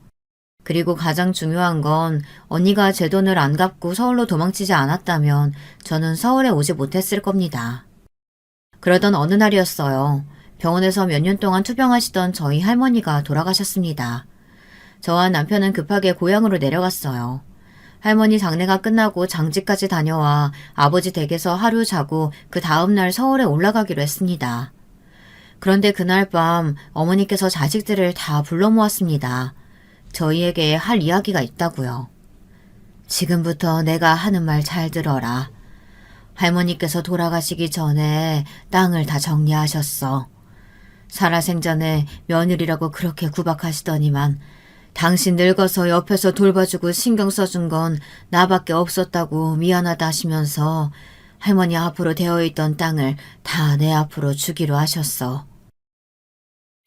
그리고 가장 중요한 건 언니가 제 돈을 안 갚고 서울로 도망치지 않았다면 저는 서울에 오지 못했을 겁니다. 그러던 어느 날이었어요. 병원에서 몇 년 동안 투병하시던 저희 할머니가 돌아가셨습니다. 저와 남편은 급하게 고향으로 내려갔어요. 할머니 장례가 끝나고 장지까지 다녀와 아버지 댁에서 하루 자고 그 다음날 서울에 올라가기로 했습니다. 그런데 그날 밤 어머니께서 자식들을 다 불러 모았습니다. 저희에게 할 이야기가 있다고요. 지금부터 내가 하는 말 잘 들어라. 할머니께서 돌아가시기 전에 땅을 다 정리하셨어. 살아생전에 며느리라고 그렇게 구박하시더니만 당신 늙어서 옆에서 돌봐주고 신경 써준 건 나밖에 없었다고 미안하다 하시면서 할머니 앞으로 되어있던 땅을 다 내 앞으로 주기로 하셨어.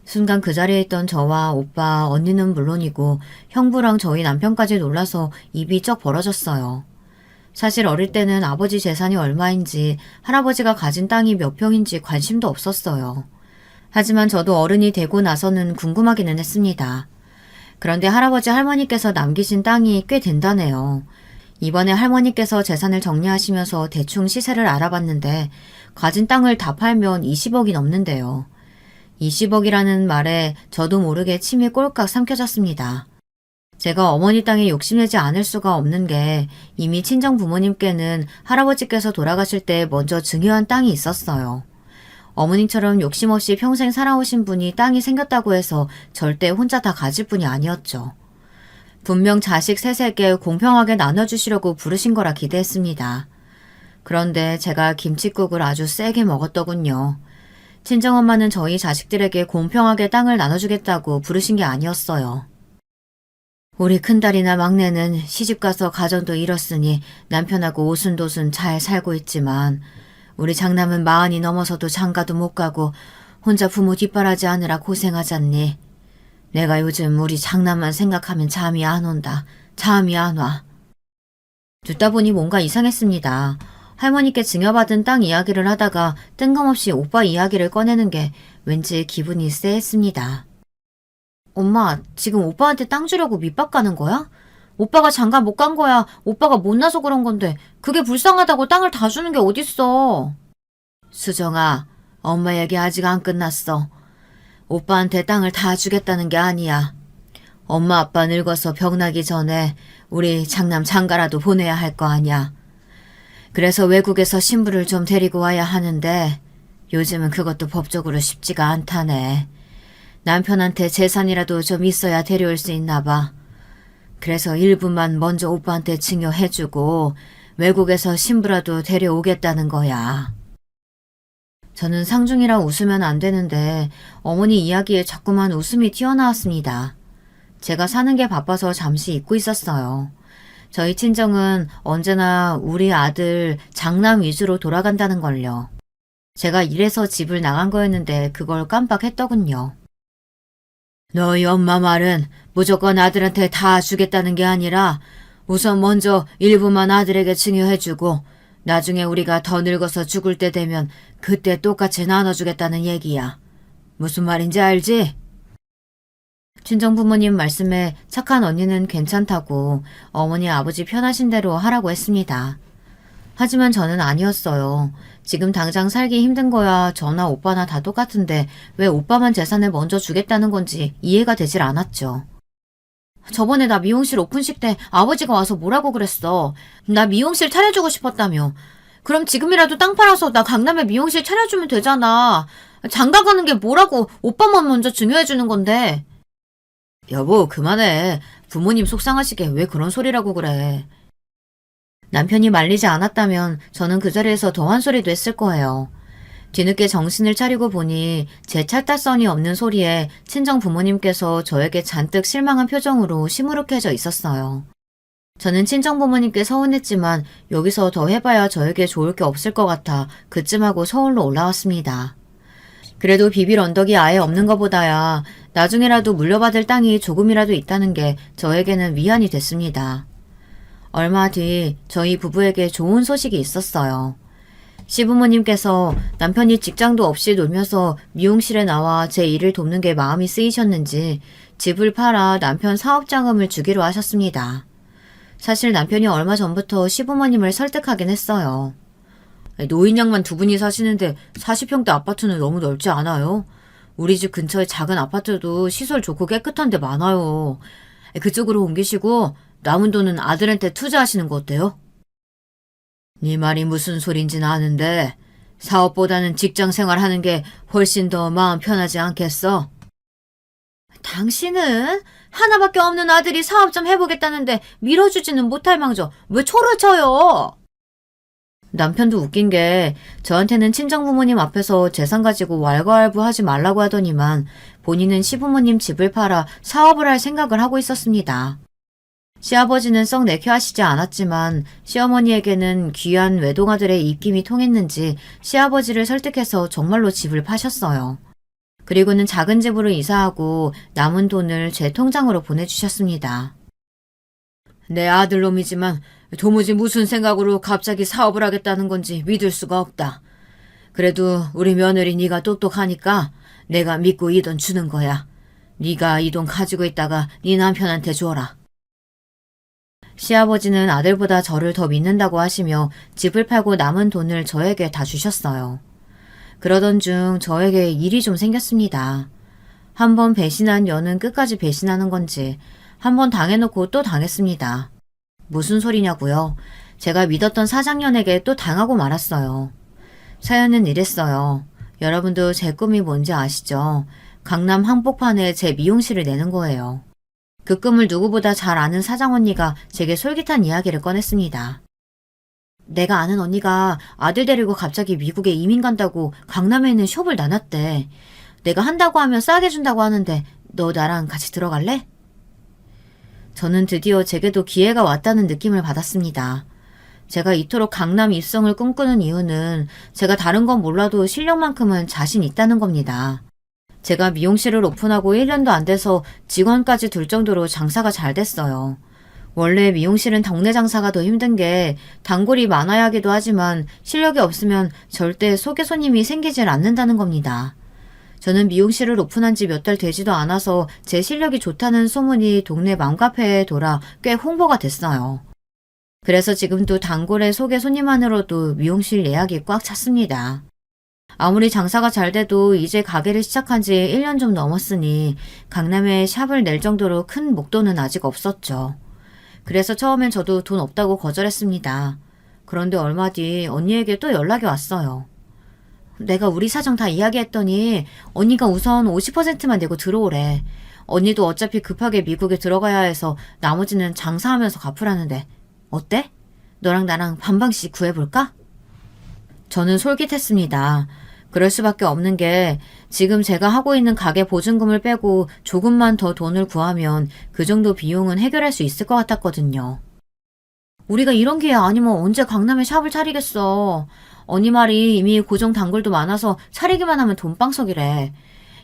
순간 그 자리에 있던 저와 오빠, 언니는 물론이고 형부랑 저희 남편까지 놀라서 입이 쩍 벌어졌어요. 사실 어릴 때는 아버지 재산이 얼마인지 할아버지가 가진 땅이 몇 평인지 관심도 없었어요. 하지만 저도 어른이 되고 나서는 궁금하기는 했습니다. 그런데 할아버지 할머니께서 남기신 땅이 꽤 된다네요. 이번에 할머니께서 재산을 정리하시면서 대충 시세를 알아봤는데 가진 땅을 다 팔면 20억이 넘는데요. 20억이라는 말에 저도 모르게 침이 꼴깍 삼켜졌습니다. 제가 어머니 땅에 욕심내지 않을 수가 없는 게 이미 친정 부모님께는 할아버지께서 돌아가실 때 먼저 증여한 땅이 있었어요. 어머님처럼 욕심 없이 평생 살아오신 분이 땅이 생겼다고 해서 절대 혼자 다 가질 분이 아니었죠. 분명 자식 셋에게 공평하게 나눠주시려고 부르신 거라 기대했습니다. 그런데 제가 김칫국을 아주 세게 먹었더군요. 친정엄마는 저희 자식들에게 공평하게 땅을 나눠주겠다고 부르신 게 아니었어요. 우리 큰딸이나 막내는 시집가서 가정도 잃었으니 남편하고 오순도순 잘 살고 있지만 우리 장남은 40이 넘어서도 장가도 못 가고 혼자 부모 뒷바라지 하느라 고생하잖니. 내가 요즘 우리 장남만 생각하면 잠이 안 온다. 잠이 안 와. 듣다 보니 뭔가 이상했습니다. 할머니께 증여받은 땅 이야기를 하다가 뜬금없이 오빠 이야기를 꺼내는 게 왠지 기분이 쎄했습니다. 엄마, 지금 오빠한테 땅 주려고 밑밥 가는 거야? 오빠가 장가 못 간 거야. 오빠가 못나서 그런 건데 그게 불쌍하다고 땅을 다 주는 게 어딨어. 수정아, 엄마 얘기 아직 안 끝났어. 오빠한테 땅을 다 주겠다는 게 아니야. 엄마 아빠 늙어서 병나기 전에 우리 장남 장가라도 보내야 할 거 아니야. 그래서 외국에서 신부를 좀 데리고 와야 하는데 요즘은 그것도 법적으로 쉽지가 않다네. 남편한테 재산이라도 좀 있어야 데려올 수 있나 봐. 그래서 일부만 먼저 오빠한테 증여해주고 외국에서 신부라도 데려오겠다는 거야. 저는 상중이라 웃으면 안 되는데 어머니 이야기에 자꾸만 웃음이 튀어나왔습니다. 제가 사는 게 바빠서 잠시 잊고 있었어요. 저희 친정은 언제나 우리 아들 장남 위주로 돌아간다는 걸요. 제가 일해서 집을 나간 거였는데 그걸 깜빡했더군요. 너희 엄마 말은 무조건 아들한테 다 주겠다는 게 아니라 우선 먼저 일부만 아들에게 증여해주고 나중에 우리가 더 늙어서 죽을 때 되면 그때 똑같이 나눠주겠다는 얘기야. 무슨 말인지 알지? 친정부모님 말씀에 착한 언니는 괜찮다고 어머니 아버지 편하신 대로 하라고 했습니다. 하지만 저는 아니었어요. 지금 당장 살기 힘든 거야 저나 오빠나 다 똑같은데 왜 오빠만 재산을 먼저 주겠다는 건지 이해가 되질 않았죠. 저번에 나 미용실 오픈식 때 아버지가 와서 뭐라고 그랬어. 나 미용실 차려주고 싶었다며. 그럼 지금이라도 땅 팔아서 나 강남에 미용실 차려주면 되잖아. 장가 가는 게 뭐라고 오빠만 먼저 증여해주는 건데. 여보 그만해. 부모님 속상하시게 왜 그런 소리라고 그래. 남편이 말리지 않았다면 저는 그 자리에서 더 한 소리도 했을 거예요. 뒤늦게 정신을 차리고 보니 제 찰떡선이 없는 소리에 친정 부모님께서 저에게 잔뜩 실망한 표정으로 시무룩해져 있었어요. 저는 친정 부모님께 서운했지만 여기서 더 해봐야 저에게 좋을 게 없을 것 같아 그쯤 하고 서울로 올라왔습니다. 그래도 비빌 언덕이 아예 없는 것보다야 나중에라도 물려받을 땅이 조금이라도 있다는 게 저에게는 위안이 됐습니다. 얼마 뒤 저희 부부에게 좋은 소식이 있었어요. 시부모님께서 남편이 직장도 없이 놀면서 미용실에 나와 제 일을 돕는 게 마음이 쓰이셨는지 집을 팔아 남편 사업자금을 주기로 하셨습니다. 사실 남편이 얼마 전부터 시부모님을 설득하긴 했어요. 노인양만 두 분이 사시는데 40평대 아파트는 너무 넓지 않아요? 우리 집 근처에 작은 아파트도 시설 좋고 깨끗한 데 많아요. 그쪽으로 옮기시고 남은 돈은 아들한테 투자하시는 거 어때요? 네 말이 무슨 소린지는 아는데 사업보다는 직장 생활하는 게 훨씬 더 마음 편하지 않겠어? 당신은 하나밖에 없는 아들이 사업 좀 해보겠다는데 밀어주지는 못할 망정 왜 초를 쳐요? 남편도 웃긴 게 저한테는 친정부모님 앞에서 재산 가지고 왈가왈부하지 말라고 하더니만 본인은 시부모님 집을 팔아 사업을 할 생각을 하고 있었습니다. 시아버지는 썩 내켜하시지 않았지만 시어머니에게는 귀한 외동아들의 입김이 통했는지 시아버지를 설득해서 정말로 집을 파셨어요. 그리고는 작은 집으로 이사하고 남은 돈을 제 통장으로 보내주셨습니다. 내 아들놈이지만 도무지 무슨 생각으로 갑자기 사업을 하겠다는 건지 믿을 수가 없다. 그래도 우리 며느리 네가 똑똑하니까 내가 믿고 이 돈 주는 거야. 네가 이 돈 가지고 있다가 네 남편한테 줘라. 시아버지는 아들보다 저를 더 믿는다고 하시며 집을 팔고 남은 돈을 저에게 다 주셨어요. 그러던 중 저에게 일이 좀 생겼습니다. 한 번 배신한 여는 끝까지 배신하는 건지 한 번 당해놓고 또 당했습니다. 무슨 소리냐고요? 제가 믿었던 사장년에게 또 당하고 말았어요. 사연은 이랬어요. 여러분도 제 꿈이 뭔지 아시죠? 강남 한복판에 제 미용실을 내는 거예요. 그 꿈을 누구보다 잘 아는 사장 언니가 제게 솔깃한 이야기를 꺼냈습니다. 내가 아는 언니가 아들 데리고 갑자기 미국에 이민 간다고 강남에 있는 숍을 나눴대. 내가 한다고 하면 싸게 준다고 하는데 너 나랑 같이 들어갈래? 저는 드디어 제게도 기회가 왔다는 느낌을 받았습니다. 제가 이토록 강남 입성을 꿈꾸는 이유는 제가 다른 건 몰라도 실력만큼은 자신 있다는 겁니다. 제가 미용실을 오픈하고 1년도 안 돼서 직원까지 둘 정도로 장사가 잘 됐어요. 원래 미용실은 동네 장사가 더 힘든 게 단골이 많아야 하기도 하지만 실력이 없으면 절대 소개 손님이 생기질 않는다는 겁니다. 저는 미용실을 오픈한 지 몇 달 되지도 않아서 제 실력이 좋다는 소문이 동네 맘카페에 돌아 꽤 홍보가 됐어요. 그래서 지금도 단골의 소개 손님만으로도 미용실 예약이 꽉 찼습니다. 아무리 장사가 잘 돼도 이제 가게를 시작한 지 1년 좀 넘었으니 강남에 샵을 낼 정도로 큰 목돈은 아직 없었죠. 그래서 처음엔 저도 돈 없다고 거절했습니다. 그런데 얼마 뒤 언니에게 또 연락이 왔어요. 내가 우리 사정 다 이야기했더니 언니가 우선 50%만 내고 들어오래. 언니도 어차피 급하게 미국에 들어가야 해서 나머지는 장사하면서 갚으라는데 어때? 너랑 나랑 반반씩 구해볼까? 저는 솔깃했습니다. 그럴 수밖에 없는 게 지금 제가 하고 있는 가게 보증금을 빼고 조금만 더 돈을 구하면 그 정도 비용은 해결할 수 있을 것 같았거든요. 우리가 이런 기회 아니면 언제 강남에 샵을 차리겠어. 언니 말이 이미 고정 단골도 많아서 차리기만 하면 돈방석이래.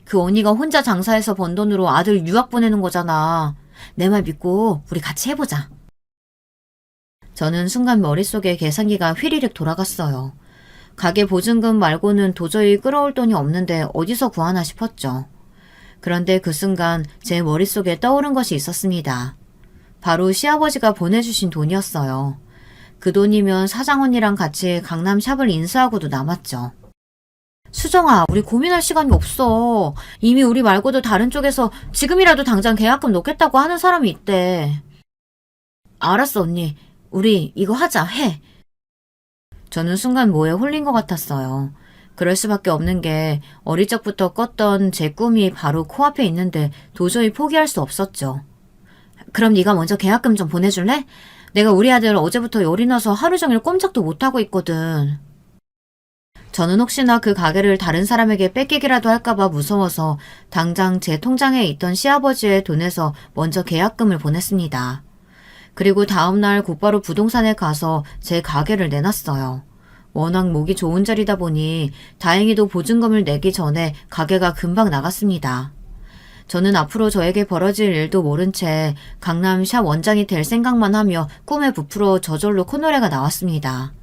그 언니가 혼자 장사해서 번 돈으로 아들 유학 보내는 거잖아. 내 말 믿고 우리 같이 해보자. 저는 순간 머릿속에 계산기가 휘리릭 돌아갔어요. 가게 보증금 말고는 도저히 끌어올 돈이 없는데 어디서 구하나 싶었죠. 그런데 그 순간 제 머릿속에 떠오른 것이 있었습니다. 바로 시아버지가 보내주신 돈이었어요. 그 돈이면 사장 언니랑 같이 강남 샵을 인수하고도 남았죠. 수정아, 우리 고민할 시간이 없어. 이미 우리 말고도 다른 쪽에서 지금이라도 당장 계약금 놓겠다고 하는 사람이 있대. 알았어, 언니. 우리 이거 하자, 해. 저는 순간 뭐에 홀린 것 같았어요. 그럴 수밖에 없는 게 어릴 적부터 꿨던 제 꿈이 바로 코앞에 있는데 도저히 포기할 수 없었죠. 그럼 네가 먼저 계약금 좀 보내줄래? 내가 우리 아들 어제부터 열이 나서 하루 종일 꼼짝도 못하고 있거든. 저는 혹시나 그 가게를 다른 사람에게 뺏기기라도 할까봐 무서워서 당장 제 통장에 있던 시아버지의 돈에서 먼저 계약금을 보냈습니다. 그리고 다음날 곧바로 부동산에 가서 제 가게를 내놨어요. 워낙 목이 좋은 자리다 보니 다행히도 보증금을 내기 전에 가게가 금방 나갔습니다. 저는 앞으로 저에게 벌어질 일도 모른 채 강남 샵 원장이 될 생각만 하며 꿈에 부풀어 저절로 콧노래가 나왔습니다.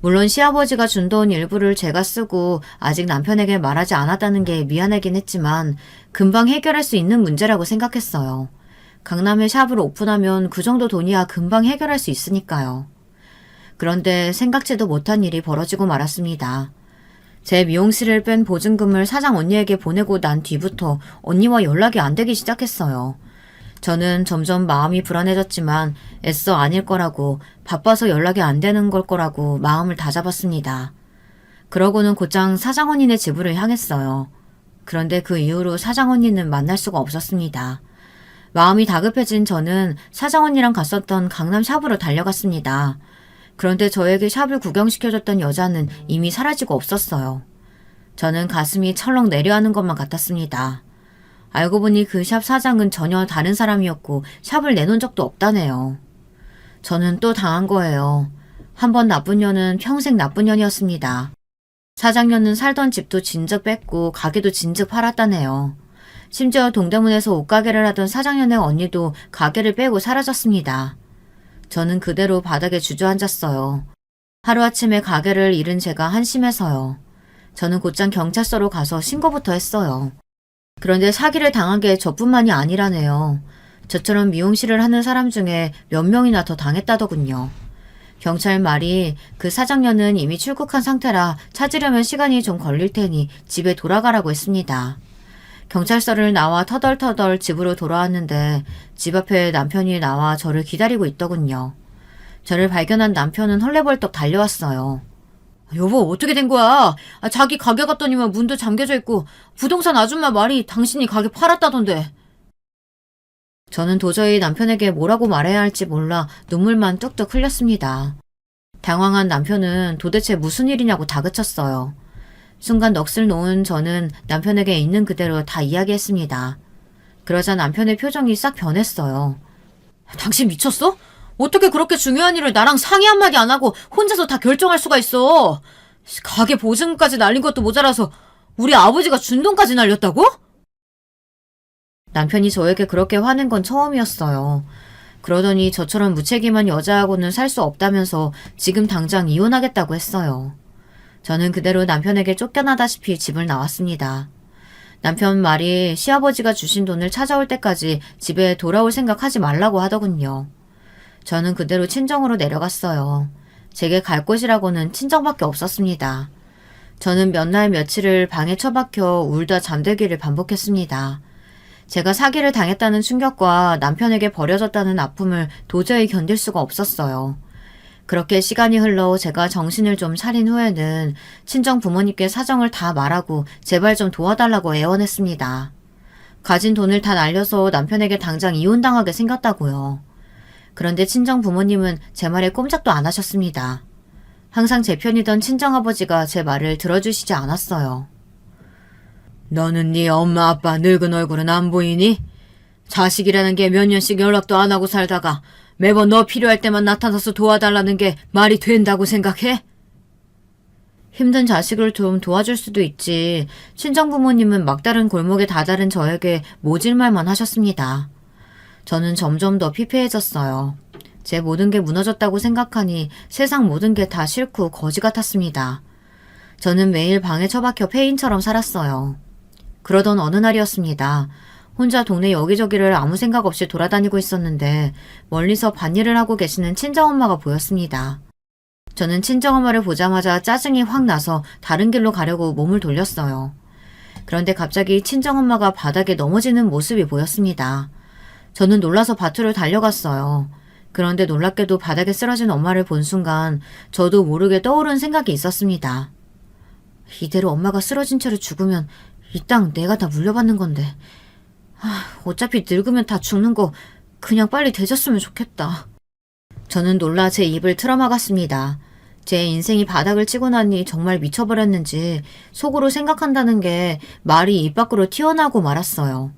물론 시아버지가 준 돈 일부를 제가 쓰고 아직 남편에게 말하지 않았다는 게 미안하긴 했지만 금방 해결할 수 있는 문제라고 생각했어요. 강남에 샵을 오픈하면 그 정도 돈이야 금방 해결할 수 있으니까요. 그런데 생각지도 못한 일이 벌어지고 말았습니다. 제 미용실을 뺀 보증금을 사장 언니에게 보내고 난 뒤부터 언니와 연락이 안 되기 시작했어요. 저는 점점 마음이 불안해졌지만 애써 아닐 거라고 바빠서 연락이 안 되는 걸 거라고 마음을 다잡았습니다. 그러고는 곧장 사장 언니네 집으로 향했어요. 그런데 그 이후로 사장 언니는 만날 수가 없었습니다. 마음이 다급해진 저는 사장 언니랑 갔었던 강남 샵으로 달려갔습니다. 그런데 저에게 샵을 구경시켜줬던 여자는 이미 사라지고 없었어요. 저는 가슴이 철렁 내려앉는 것만 같았습니다. 알고 보니 그 샵 사장은 전혀 다른 사람이었고 샵을 내놓은 적도 없다네요. 저는 또 당한 거예요. 한 번 나쁜 년은 평생 나쁜 년이었습니다. 사장년은 살던 집도 진즉 뺐고 가게도 진즉 팔았다네요. 심지어 동대문에서 옷가게를 하던 사장년의 언니도 가게를 빼고 사라졌습니다. 저는 그대로 바닥에 주저앉았어요. 하루아침에 가게를 잃은 제가 한심해서요. 저는 곧장 경찰서로 가서 신고부터 했어요. 그런데 사기를 당한 게 저뿐만이 아니라네요. 저처럼 미용실을 하는 사람 중에 몇 명이나 더 당했다더군요. 경찰 말이 그 사장년은 이미 출국한 상태라 찾으려면 시간이 좀 걸릴 테니 집에 돌아가라고 했습니다. 경찰서를 나와 터덜터덜 집으로 돌아왔는데 집 앞에 남편이 나와 저를 기다리고 있더군요. 저를 발견한 남편은 헐레벌떡 달려왔어요. 여보, 어떻게 된 거야? 자기 가게 갔더니만 문도 잠겨져 있고 부동산 아줌마 말이 당신이 가게 팔았다던데. 저는 도저히 남편에게 뭐라고 말해야 할지 몰라 눈물만 뚝뚝 흘렸습니다. 당황한 남편은 도대체 무슨 일이냐고 다그쳤어요. 순간 넋을 놓은 저는 남편에게 있는 그대로 다 이야기했습니다. 그러자 남편의 표정이 싹 변했어요. 당신 미쳤어? 어떻게 그렇게 중요한 일을 나랑 상의 한마디 안 하고 혼자서 다 결정할 수가 있어? 가게 보증금까지 날린 것도 모자라서 우리 아버지가 준 돈까지 날렸다고? 남편이 저에게 그렇게 화낸 건 처음이었어요. 그러더니 저처럼 무책임한 여자하고는 살 수 없다면서 지금 당장 이혼하겠다고 했어요. 저는 그대로 남편에게 쫓겨나다시피 집을 나왔습니다. 남편 말이 시아버지가 주신 돈을 찾아올 때까지 집에 돌아올 생각하지 말라고 하더군요. 저는 그대로 친정으로 내려갔어요. 제게 갈 곳이라고는 친정밖에 없었습니다. 저는 몇 날 며칠을 방에 처박혀 울다 잠들기를 반복했습니다. 제가 사기를 당했다는 충격과 남편에게 버려졌다는 아픔을 도저히 견딜 수가 없었어요. 그렇게 시간이 흘러 제가 정신을 좀 차린 후에는 친정 부모님께 사정을 다 말하고 제발 좀 도와달라고 애원했습니다. 가진 돈을 다 날려서 남편에게 당장 이혼당하게 생겼다고요. 그런데 친정 부모님은 제 말에 꼼짝도 안 하셨습니다. 항상 제 편이던 친정아버지가 제 말을 들어주시지 않았어요. 너는 네 엄마 아빠 늙은 얼굴은 안 보이니? 자식이라는 게 몇 년씩 연락도 안 하고 살다가 매번 너 필요할 때만 나타나서 도와달라는 게 말이 된다고 생각해? 힘든 자식을 좀 도와줄 수도 있지. 친정 부모님은 막다른 골목에 다다른 저에게 모질말만 하셨습니다. 저는 점점 더 피폐해졌어요. 제 모든 게 무너졌다고 생각하니 세상 모든 게 다 싫고 거지 같았습니다. 저는 매일 방에 처박혀 폐인처럼 살았어요. 그러던 어느 날이었습니다. 혼자 동네 여기저기를 아무 생각 없이 돌아다니고 있었는데 멀리서 밭일을 하고 계시는 친정엄마가 보였습니다. 저는 친정엄마를 보자마자 짜증이 확 나서 다른 길로 가려고 몸을 돌렸어요. 그런데 갑자기 친정엄마가 바닥에 넘어지는 모습이 보였습니다. 저는 놀라서 밭으로 달려갔어요. 그런데 놀랍게도 바닥에 쓰러진 엄마를 본 순간 저도 모르게 떠오른 생각이 있었습니다. 이대로 엄마가 쓰러진 채로 죽으면 이 땅 내가 다 물려받는 건데. 어차피 늙으면 다 죽는 거 그냥 빨리 되졌으면 좋겠다. 저는 놀라 제 입을 틀어막았습니다. 제 인생이 바닥을 치고 나니 정말 미쳐버렸는지 속으로 생각한다는 게 말이 입 밖으로 튀어나오고 말았어요.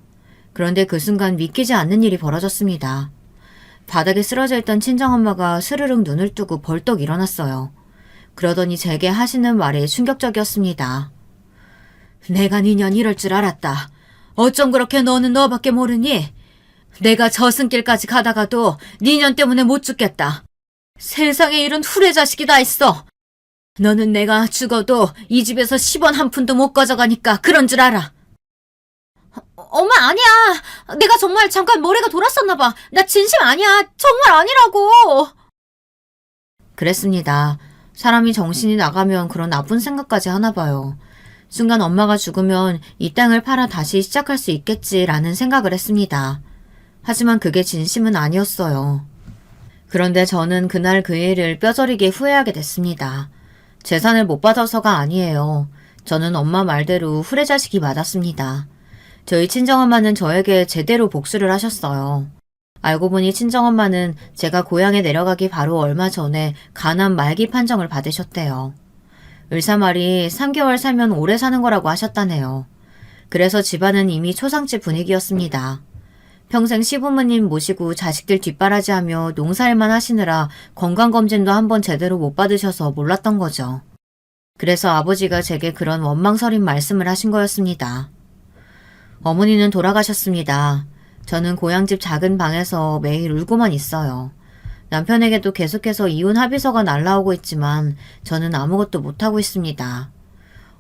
그런데 그 순간 믿기지 않는 일이 벌어졌습니다. 바닥에 쓰러져 있던 친정엄마가 스르륵 눈을 뜨고 벌떡 일어났어요. 그러더니 제게 하시는 말이 충격적이었습니다. 내가 니년 이럴 줄 알았다. 어쩜 그렇게 너는 너밖에 모르니? 내가 저승길까지 가다가도 니년 때문에 못 죽겠다. 세상에 이런 후레 자식이 다 있어. 너는 내가 죽어도 이 집에서 10원 한 푼도 못 가져가니까 그런 줄 알아. 엄마 아니야. 내가 정말 잠깐 머리가 돌았었나 봐. 나 진심 아니야. 정말 아니라고. 그랬습니다. 사람이 정신이 나가면 그런 나쁜 생각까지 하나 봐요. 순간 엄마가 죽으면 이 땅을 팔아 다시 시작할 수 있겠지라는 생각을 했습니다. 하지만 그게 진심은 아니었어요. 그런데 저는 그날 그 일을 뼈저리게 후회하게 됐습니다. 재산을 못 받아서가 아니에요. 저는 엄마 말대로 후레자식이 맞았습니다. 저희 친정엄마는 저에게 제대로 복수를 하셨어요. 알고 보니 친정엄마는 제가 고향에 내려가기 바로 얼마 전에 간암 말기 판정을 받으셨대요. 의사말이 3개월 살면 오래 사는 거라고 하셨다네요. 그래서 집안은 이미 초상집 분위기였습니다. 평생 시부모님 모시고 자식들 뒷바라지하며 농사일만 하시느라 건강검진도 한번 제대로 못 받으셔서 몰랐던 거죠. 그래서 아버지가 제게 그런 원망설인 말씀을 하신 거였습니다. 어머니는 돌아가셨습니다. 저는 고향집 작은 방에서 매일 울고만 있어요. 남편에게도 계속해서 이혼 합의서가 날라오고 있지만 저는 아무것도 못하고 있습니다.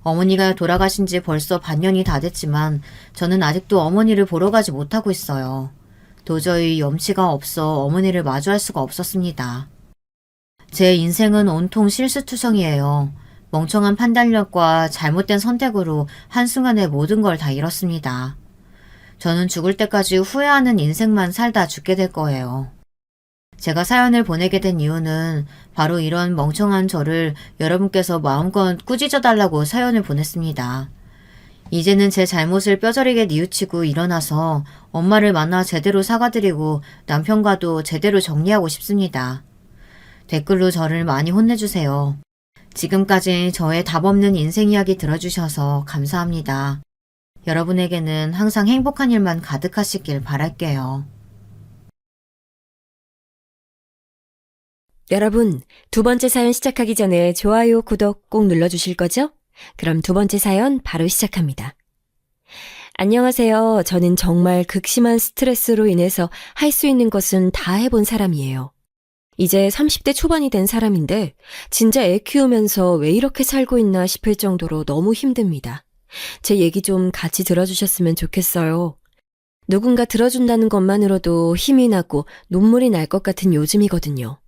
어머니가 돌아가신 지 벌써 반년이 다 됐지만 저는 아직도 어머니를 보러 가지 못하고 있어요. 도저히 염치가 없어 어머니를 마주할 수가 없었습니다. 제 인생은 온통 실수투성이에요. 멍청한 판단력과 잘못된 선택으로 한순간에 모든 걸 다 잃었습니다. 저는 죽을 때까지 후회하는 인생만 살다 죽게 될 거예요. 제가 사연을 보내게 된 이유는 바로 이런 멍청한 저를 여러분께서 마음껏 꾸짖어달라고 사연을 보냈습니다. 이제는 제 잘못을 뼈저리게 뉘우치고 일어나서 엄마를 만나 제대로 사과드리고 남편과도 제대로 정리하고 싶습니다. 댓글로 저를 많이 혼내주세요. 지금까지 저의 답없는 인생 이야기 들어주셔서 감사합니다. 여러분에게는 항상 행복한 일만 가득하시길 바랄게요. 여러분, 두 번째 사연 시작하기 전에 좋아요, 구독 꼭 눌러주실 거죠? 그럼 두 번째 사연 바로 시작합니다. 안녕하세요. 저는 정말 극심한 스트레스로 인해서 할 수 있는 것은 다 해본 사람이에요. 이제 30대 초반이 된 사람인데 진짜 애 키우면서 왜 이렇게 살고 있나 싶을 정도로 너무 힘듭니다. 제 얘기 좀 같이 들어주셨으면 좋겠어요. 누군가 들어준다는 것만으로도 힘이 나고 눈물이 날 것 같은 요즘이거든요.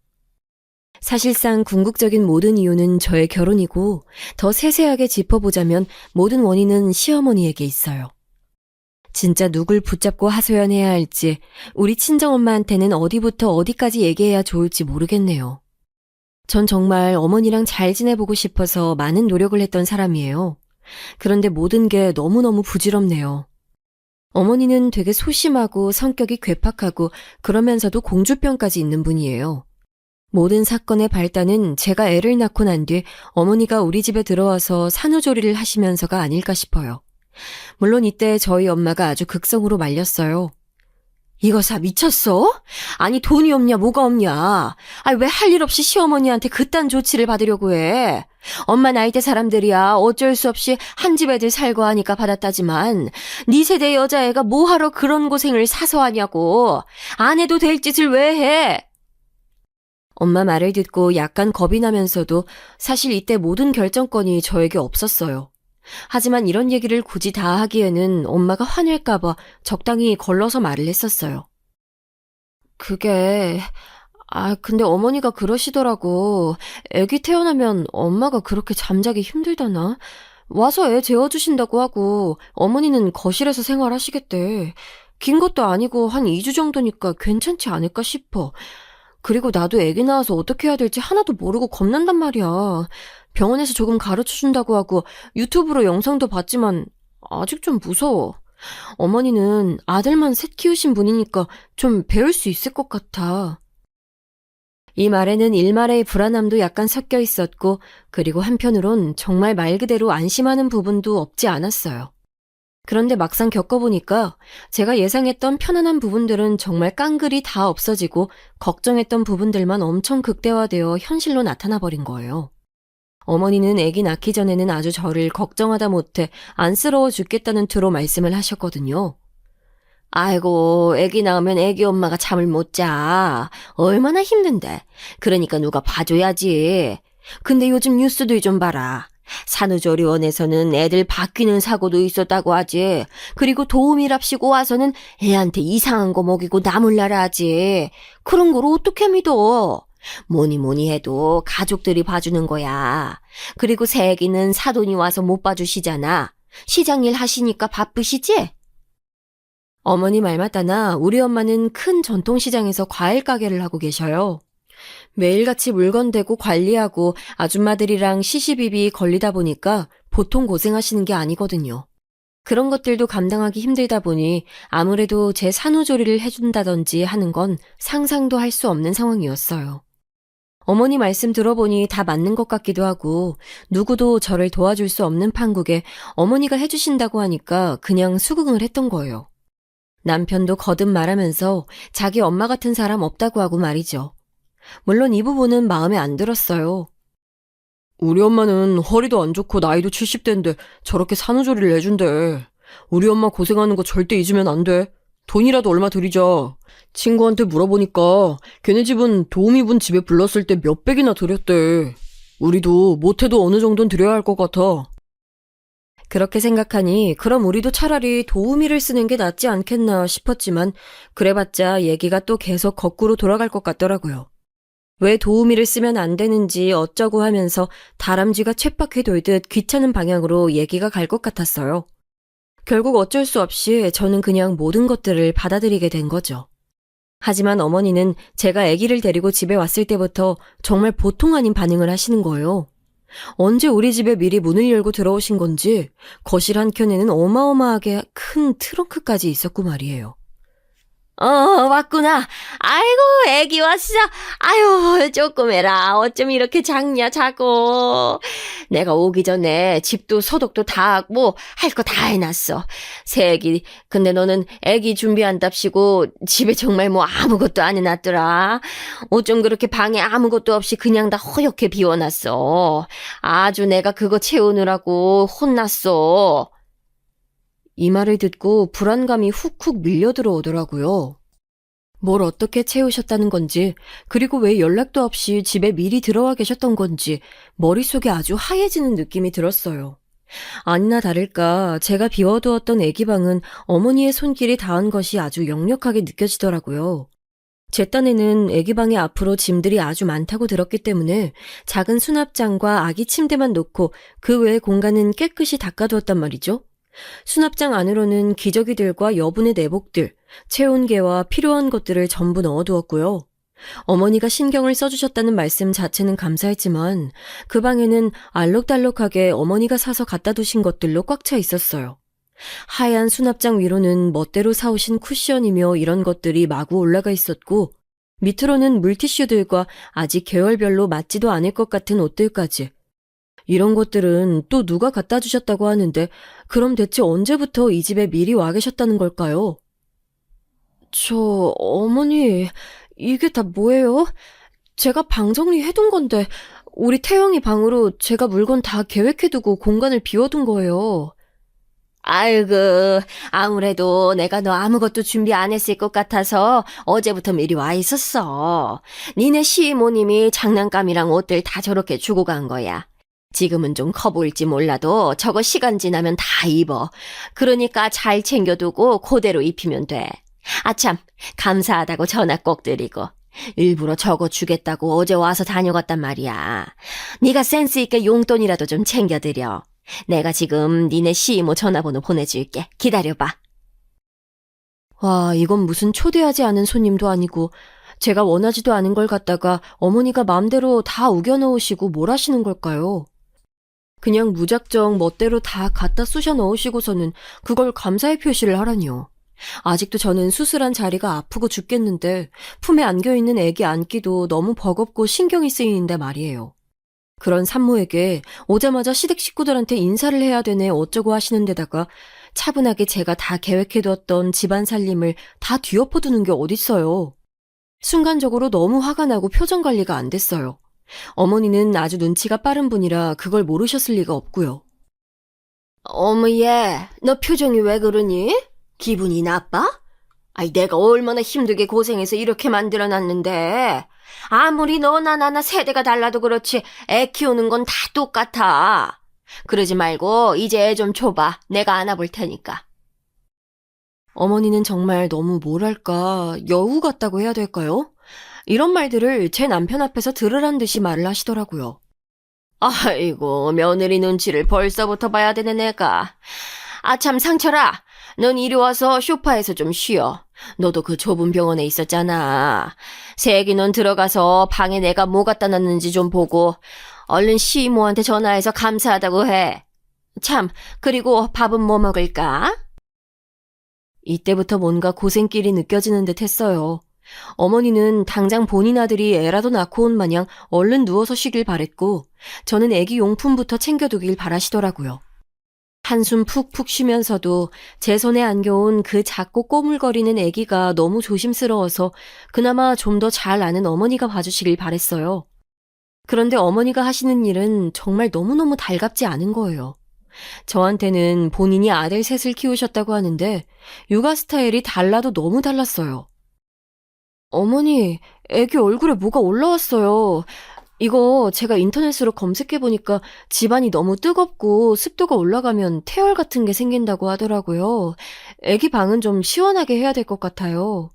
사실상 궁극적인 모든 이유는 저의 결혼이고 더 세세하게 짚어보자면 모든 원인은 시어머니에게 있어요. 진짜 누굴 붙잡고 하소연해야 할지 우리 친정엄마한테는 어디부터 어디까지 얘기해야 좋을지 모르겠네요. 전 정말 어머니랑 잘 지내보고 싶어서 많은 노력을 했던 사람이에요. 그런데 모든 게 너무너무 부질없네요. 어머니는 되게 소심하고 성격이 괴팍하고 그러면서도 공주병까지 있는 분이에요. 모든 사건의 발단은 제가 애를 낳고 난 뒤 어머니가 우리 집에 들어와서 산후조리를 하시면서가 아닐까 싶어요. 물론 이때 저희 엄마가 아주 극성으로 말렸어요. 이거사 미쳤어? 아니 돈이 없냐 뭐가 없냐. 아니 왜 할 일 없이 시어머니한테 그딴 조치를 받으려고 해. 엄마 나이 대 사람들이야 어쩔 수 없이 한 집 애들 살고 하니까 받았다지만 네 세대 여자애가 뭐하러 그런 고생을 사서 하냐고. 안 해도 될 짓을 왜 해? 엄마 말을 듣고 약간 겁이 나면서도 사실 이때 모든 결정권이 저에게 없었어요. 하지만 이런 얘기를 굳이 다 하기에는 엄마가 화낼까봐 적당히 걸러서 말을 했었어요. 그게, 근데 어머니가 그러시더라고. 애기 태어나면 엄마가 그렇게 잠자기 힘들다나? 와서 애 재워주신다고 하고 어머니는 거실에서 생활하시겠대. 긴 것도 아니고 한 2주 정도니까 괜찮지 않을까 싶어. 그리고 나도 애기 낳아서 어떻게 해야 될지 하나도 모르고 겁난단 말이야. 병원에서 조금 가르쳐준다고 하고 유튜브로 영상도 봤지만 아직 좀 무서워. 어머니는 아들만 셋 키우신 분이니까 좀 배울 수 있을 것 같아. 이 말에는 일말의 불안함도 약간 섞여 있었고 그리고 한편으론 정말 말 그대로 안심하는 부분도 없지 않았어요. 그런데 막상 겪어보니까 제가 예상했던 편안한 부분들은 정말 깡그리 다 없어지고 걱정했던 부분들만 엄청 극대화되어 현실로 나타나 버린 거예요. 어머니는 아기 낳기 전에는 아주 저를 걱정하다 못해 안쓰러워 죽겠다는 투로 말씀을 하셨거든요. 아이고, 아기 낳으면 아기 엄마가 잠을 못 자. 얼마나 힘든데. 그러니까 누가 봐줘야지. 근데 요즘 뉴스도 좀 봐라. 산후조리원에서는 애들 바뀌는 사고도 있었다고 하지. 그리고 도우미랍시고 와서는 애한테 이상한 거 먹이고 나몰라라 하지. 그런 걸 어떻게 믿어? 뭐니 해도 가족들이 봐주는 거야. 그리고 새애기는 사돈이 와서 못 봐주시잖아. 시장일 하시니까 바쁘시지? 어머니 말 맞다나 우리 엄마는 큰 전통시장에서 과일 가게를 하고 계셔요. 매일같이 물건 대고 관리하고 아줌마들이랑 시시비비 걸리다 보니까 보통 고생하시는 게 아니거든요. 그런 것들도 감당하기 힘들다 보니 아무래도 제 산후조리를 해준다든지 하는 건 상상도 할 수 없는 상황이었어요. 어머니 말씀 들어보니 다 맞는 것 같기도 하고 누구도 저를 도와줄 수 없는 판국에 어머니가 해주신다고 하니까 그냥 수긍을 했던 거예요. 남편도 거듭 말하면서 자기 엄마 같은 사람 없다고 하고 말이죠. 물론 이 부분은 마음에 안 들었어요. 우리 엄마는 허리도 안 좋고 나이도 70대인데 저렇게 산후조리를 해준대. 우리 엄마 고생하는 거 절대 잊으면 안 돼. 돈이라도 얼마 드리자. 친구한테 물어보니까 걔네 집은 도우미분 집에 불렀을 때 몇백이나 드렸대. 우리도 못해도 어느 정도는 드려야 할 것 같아. 그렇게 생각하니 그럼 우리도 차라리 도우미를 쓰는 게 낫지 않겠나 싶었지만 그래봤자 얘기가 또 계속 거꾸로 돌아갈 것 같더라고요. 왜 도우미를 쓰면 안 되는지 어쩌고 하면서 다람쥐가 쳇바퀴 돌듯 귀찮은 방향으로 얘기가 갈 것 같았어요. 결국 어쩔 수 없이 저는 그냥 모든 것들을 받아들이게 된 거죠. 하지만 어머니는 제가 아기를 데리고 집에 왔을 때부터 정말 보통 아닌 반응을 하시는 거예요. 언제 우리 집에 미리 문을 열고 들어오신 건지 거실 한켠에는 어마어마하게 큰 트렁크까지 있었고 말이에요. 왔구나. 아이고, 애기 왔어. 아유, 조그매라. 어쩜 이렇게 작냐, 작고. 내가 오기 전에 집도 소독도 다 하고 할 거 다 해놨어. 새애기, 근데 너는 애기 준비한답시고 집에 정말 뭐 아무것도 안 해놨더라. 어쩜 그렇게 방에 아무것도 없이 그냥 다 허옇게 비워놨어. 아주 내가 그거 채우느라고 혼났어. 이 말을 듣고 불안감이 훅훅 밀려 들어오더라고요. 뭘 어떻게 채우셨다는 건지, 그리고 왜 연락도 없이 집에 미리 들어와 계셨던 건지 머릿속에 아주 하얘지는 느낌이 들었어요. 아니나 다를까 제가 비워두었던 아기 방은 어머니의 손길이 닿은 것이 아주 역력하게 느껴지더라고요. 제 딴에는 아기 방에 앞으로 짐들이 아주 많다고 들었기 때문에 작은 수납장과 아기 침대만 놓고 그 외의 공간은 깨끗이 닦아두었단 말이죠. 수납장 안으로는 기저귀들과 여분의 내복들, 체온계와 필요한 것들을 전부 넣어두었고요. 어머니가 신경을 써주셨다는 말씀 자체는 감사했지만 그 방에는 알록달록하게 어머니가 사서 갖다 두신 것들로 꽉 차 있었어요. 하얀 수납장 위로는 멋대로 사오신 쿠션이며 이런 것들이 마구 올라가 있었고 밑으로는 물티슈들과 아직 계열별로 맞지도 않을 것 같은 옷들까지. 이런 것들은 또 누가 갖다 주셨다고 하는데 그럼 대체 언제부터 이 집에 미리 와 계셨다는 걸까요? 어머니, 이게 다 뭐예요? 제가 방 정리해둔 건데, 우리 태영이 방으로 제가 물건 다 계획해두고 공간을 비워둔 거예요. 아이고, 아무래도 내가 너 아무것도 준비 안 했을 것 같아서 어제부터 미리 와 있었어. 니네 시이모님이 장난감이랑 옷들 다 저렇게 주고 간 거야. 지금은 좀 커 보일지 몰라도 저거 시간 지나면 다 입어. 그러니까 잘 챙겨두고 그대로 입히면 돼. 아참, 감사하다고 전화 꼭 드리고. 일부러 저거 주겠다고 어제 와서 다녀갔단 말이야. 네가 센스 있게 용돈이라도 좀 챙겨드려. 내가 지금 니네 시이모 전화번호 보내줄게. 기다려봐. 와, 이건 무슨 초대하지 않은 손님도 아니고 제가 원하지도 않은 걸 갖다가 어머니가 마음대로 다 우겨넣으시고 뭘 하시는 걸까요? 그냥 무작정 멋대로 다 갖다 쑤셔 넣으시고서는 그걸 감사의 표시를 하라니요. 아직도 저는 수술한 자리가 아프고 죽겠는데 품에 안겨있는 애기 안기도 너무 버겁고 신경이 쓰이는데 말이에요. 그런 산모에게 오자마자 시댁 식구들한테 인사를 해야 되네 어쩌고 하시는 데다가 차분하게 제가 다 계획해두었던 집안 살림을 다 뒤엎어두는 게 어딨어요. 순간적으로 너무 화가 나고 표정 관리가 안 됐어요. 어머니는 아주 눈치가 빠른 분이라 그걸 모르셨을 리가 없고요. 어머 얘, 너 표정이 왜 그러니? 기분이 나빠? 아이 내가 얼마나 힘들게 고생해서 이렇게 만들어놨는데 아무리 너나 나나 세대가 달라도 그렇지 애 키우는 건 다 똑같아. 그러지 말고 이제 애 좀 줘봐. 내가 안아볼 테니까. 어머니는 정말 너무 뭐랄까 여우 같다고 해야 될까요? 이런 말들을 제 남편 앞에서 들으란 듯이 말을 하시더라고요. 아이고 며느리 눈치를 벌써부터 봐야 되네 내가. 아참 상철아, 넌 이리 와서 소파에서 좀 쉬어. 너도 그 좁은 병원에 있었잖아. 새애기 넌 들어가서 방에 내가 뭐 갖다 놨는지 좀 보고 얼른 시이모한테 전화해서 감사하다고 해. 참, 그리고 밥은 뭐 먹을까? 이때부터 뭔가 고생길이 느껴지는 듯 했어요. 어머니는 당장 본인 아들이 애라도 낳고 온 마냥 얼른 누워서 쉬길 바랬고 저는 애기 용품부터 챙겨두길 바라시더라고요. 한숨 푹푹 쉬면서도 제 손에 안겨온 그 작고 꼬물거리는 아기가 너무 조심스러워서 그나마 좀 더 잘 아는 어머니가 봐주시길 바랬어요. 그런데 어머니가 하시는 일은 정말 너무너무 달갑지 않은 거예요. 저한테는 본인이 아들 셋을 키우셨다고 하는데 육아 스타일이 달라도 너무 달랐어요. 어머니, 아기 얼굴에 뭐가 올라왔어요. 이거 제가 인터넷으로 검색해보니까 집안이 너무 뜨겁고 습도가 올라가면 태열 같은 게 생긴다고 하더라고요. 애기 방은 좀 시원하게 해야 될 것 같아요.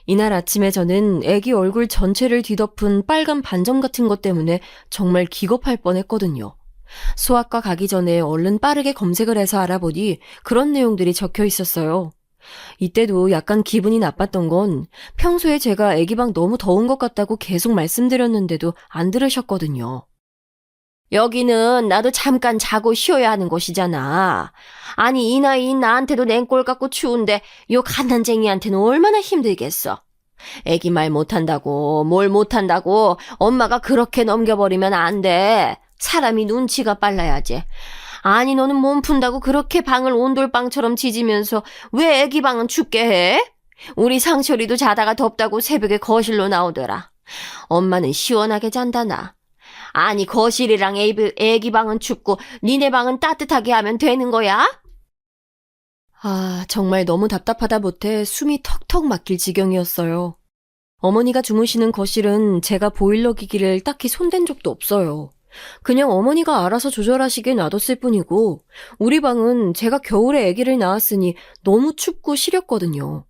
이날 아침에 저는 애기 얼굴 전체를 뒤덮은 빨간 반점 같은 것 때문에 정말 기겁할 뻔했거든요. 소아과 가기 전에 얼른 빠르게 검색을 해서 알아보니 그런 내용들이 적혀 있었어요. 이때도 약간 기분이 나빴던 건 평소에 제가 애기 방 너무 더운 것 같다고 계속 말씀드렸는데도 안 들으셨거든요. 여기는 나도 잠깐 자고 쉬어야 하는 곳이잖아. 아니 이 나이인 나한테도 냉골 같고 추운데 요 갓난쟁이한테는 얼마나 힘들겠어. 애기 말 못한다고 뭘 못한다고 엄마가 그렇게 넘겨버리면 안 돼. 사람이 눈치가 빨라야지. 아니 너는 몸 푼다고 그렇게 방을 온돌방처럼 지지면서 왜 애기 방은 춥게 해? 우리 상철이도 자다가 덥다고 새벽에 거실로 나오더라. 엄마는 시원하게 잔다나. 아니 거실이랑 애기 방은 춥고 니네 방은 따뜻하게 하면 되는 거야? 아, 정말 너무 답답하다 못해 숨이 턱턱 막힐 지경이었어요. 어머니가 주무시는 거실은 제가 보일러 기기를 딱히 손댄 적도 없어요. 그냥 어머니가 알아서 조절하시게 놔뒀을 뿐이고 우리 방은 제가 겨울에 아기를 낳았으니 너무 춥고 시렸거든요.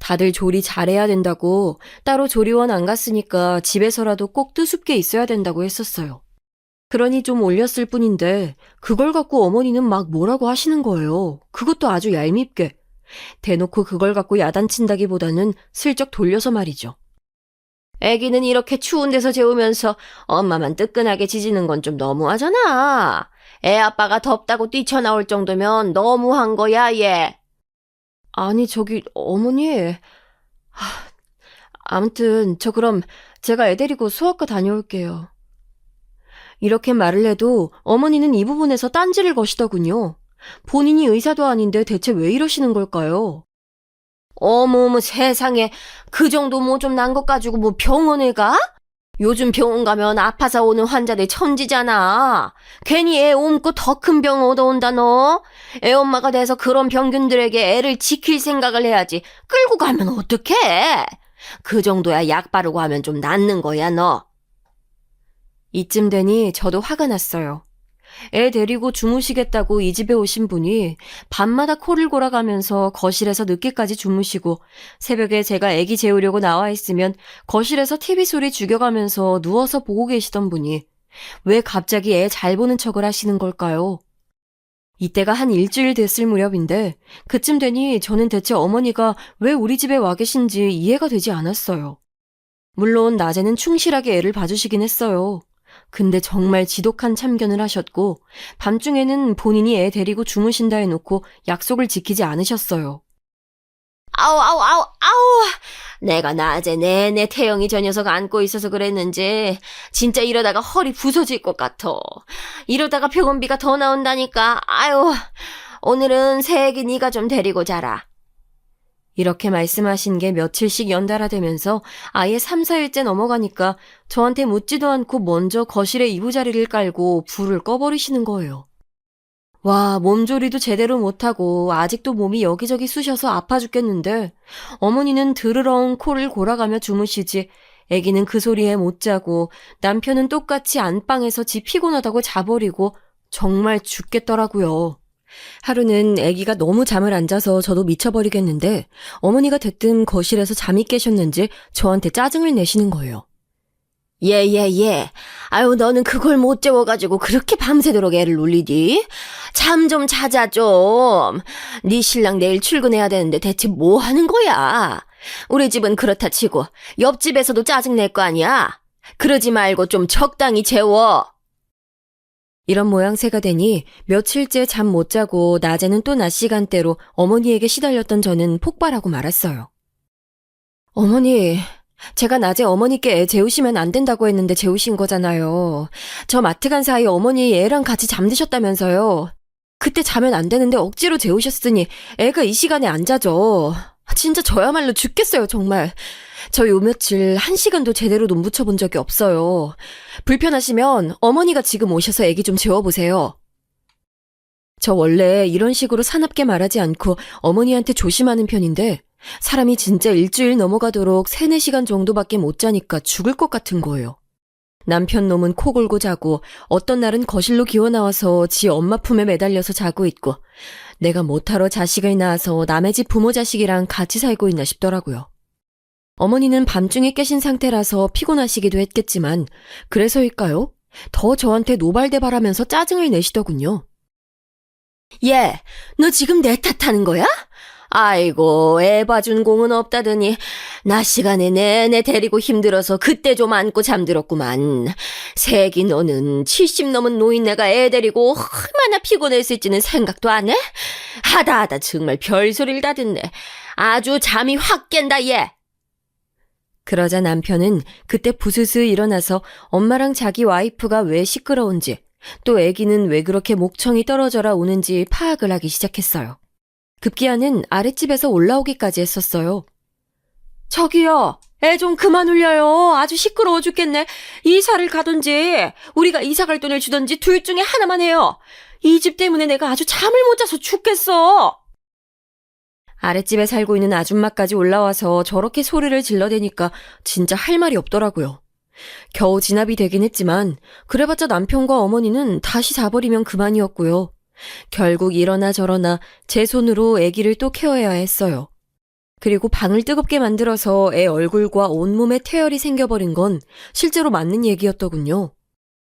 다들 조리 잘해야 된다고 따로 조리원 안 갔으니까 집에서라도 꼭 뜨습게 있어야 된다고 했었어요. 그러니 좀 올렸을 뿐인데 그걸 갖고 어머니는 막 뭐라고 하시는 거예요. 그것도 아주 얄밉게. 대놓고 그걸 갖고 야단친다기보다는 슬쩍 돌려서 말이죠. 애기는 이렇게 추운 데서 재우면서 엄마만 뜨끈하게 지지는 건 좀 너무하잖아. 애 아빠가 덥다고 뛰쳐나올 정도면 너무한 거야, 얘. 아니, 저기, 어머니. 아무튼, 저 그럼 제가 애 데리고 소아과 다녀올게요. 이렇게 말을 해도 어머니는 이 부분에서 딴지를 거시더군요. 본인이 의사도 아닌데 대체 왜 이러시는 걸까요? 어머머 세상에, 그 정도 뭐 좀 난 것 가지고 뭐 병원에 가? 요즘 병원 가면 아파서 오는 환자들 천지잖아. 괜히 애 옮고 더 큰 병 얻어온다 너. 애 엄마가 돼서 그런 병균들에게 애를 지킬 생각을 해야지. 끌고 가면 어떡해? 그 정도야 약 바르고 하면 좀 낫는 거야 너. 이쯤 되니 저도 화가 났어요. 애 데리고 주무시겠다고 이 집에 오신 분이 밤마다 코를 골아가면서 거실에서 늦게까지 주무시고 새벽에 제가 애기 재우려고 나와 있으면 거실에서 TV 소리 죽여가면서 누워서 보고 계시던 분이 왜 갑자기 애 잘 보는 척을 하시는 걸까요? 이때가 한 일주일 됐을 무렵인데 그쯤 되니 저는 대체 어머니가 왜 우리 집에 와 계신지 이해가 되지 않았어요. 물론 낮에는 충실하게 애를 봐주시긴 했어요. 근데 정말 지독한 참견을 하셨고 밤중에는 본인이 애 데리고 주무신다 해놓고 약속을 지키지 않으셨어요. 아우. 내가 낮에 내내 태영이 저 녀석 안고 있어서 그랬는지 진짜 이러다가 허리 부서질 것 같아. 이러다가 병원비가 더 나온다니까. 아유, 오늘은 새애기 네가 좀 데리고 자라. 이렇게 말씀하신 게 며칠씩 연달아 되면서 아예 3, 4일째 넘어가니까 저한테 묻지도 않고 먼저 거실에 이부자리를 깔고 불을 꺼버리시는 거예요. 와, 몸조리도 제대로 못하고 아직도 몸이 여기저기 쑤셔서 아파 죽겠는데 어머니는 드르렁 코를 골아가며 주무시지 애기는 그 소리에 못 자고 남편은 똑같이 안방에서 지 피곤하다고 자버리고 정말 죽겠더라고요. 하루는 아기가 너무 잠을 안 자서 저도 미쳐버리겠는데 어머니가 대뜸 거실에서 잠이 깨셨는지 저한테 짜증을 내시는 거예요. 예. 아유, 너는 그걸 못 재워가지고 그렇게 밤새도록 애를 울리디? 잠 좀 자자 좀. 네 신랑 내일 출근해야 되는데 대체 뭐 하는 거야? 우리 집은 그렇다 치고 옆집에서도 짜증 낼 거 아니야? 그러지 말고 좀 적당히 재워. 이런 모양새가 되니 며칠째 잠 못 자고 낮에는 또 낮 시간대로 어머니에게 시달렸던 저는 폭발하고 말았어요. 어머니, 제가 낮에 어머니께 애 재우시면 안 된다고 했는데 재우신 거잖아요. 저 마트 간 사이 어머니 애랑 같이 잠드셨다면서요. 그때 자면 안 되는데 억지로 재우셨으니 애가 이 시간에 안 자죠. 진짜 저야말로 죽겠어요, 정말. 저 요 며칠 1시간도 제대로 눈 붙여본 적이 없어요. 불편하시면 어머니가 지금 오셔서 애기 좀 재워보세요. 저 원래 이런 식으로 사납게 말하지 않고 어머니한테 조심하는 편인데 사람이 진짜 일주일 넘어가도록 3, 4시간 정도밖에 못 자니까 죽을 것 같은 거예요. 남편 놈은 코 골고 자고 어떤 날은 거실로 기어나와서 지 엄마 품에 매달려서 자고 있고 내가 못하러 자식을 낳아서 남의 집 부모 자식이랑 같이 살고 있나 싶더라고요. 어머니는 밤중에 깨신 상태라서 피곤하시기도 했겠지만 그래서일까요? 더 저한테 노발대발하면서 짜증을 내시더군요. 얘, 너 지금 내 탓하는 거야? 아이고, 애 봐준 공은 없다더니 낮 시간에 내내 데리고 힘들어서 그때 좀 안고 잠들었구만. 새끼 너는 70 넘은 노인네가 애 데리고 얼마나 피곤했을지는 생각도 안 해? 하다 정말 별소리를 다 듣네. 아주 잠이 확 깬다 얘. 그러자 남편은 그때 부스스 일어나서 엄마랑 자기 와이프가 왜 시끄러운지 또 애기는 왜 그렇게 목청이 떨어져라 우는지 파악을 하기 시작했어요. 급기야는 아랫집에서 올라오기까지 했었어요. 저기요, 애 좀 그만 울려요. 아주 시끄러워 죽겠네. 이사를 가든지 우리가 이사 갈 돈을 주든지 둘 중에 하나만 해요. 이 집 때문에 내가 아주 잠을 못 자서 죽겠어. 아랫집에 살고 있는 아줌마까지 올라와서 저렇게 소리를 질러대니까 진짜 할 말이 없더라고요. 겨우 진압이 되긴 했지만 그래봤자 남편과 어머니는 다시 자버리면 그만이었고요. 결국 이러나 저러나 제 손으로 아기를 또 케어해야 했어요. 그리고 방을 뜨겁게 만들어서 애 얼굴과 온몸에 태열이 생겨버린 건 실제로 맞는 얘기였더군요.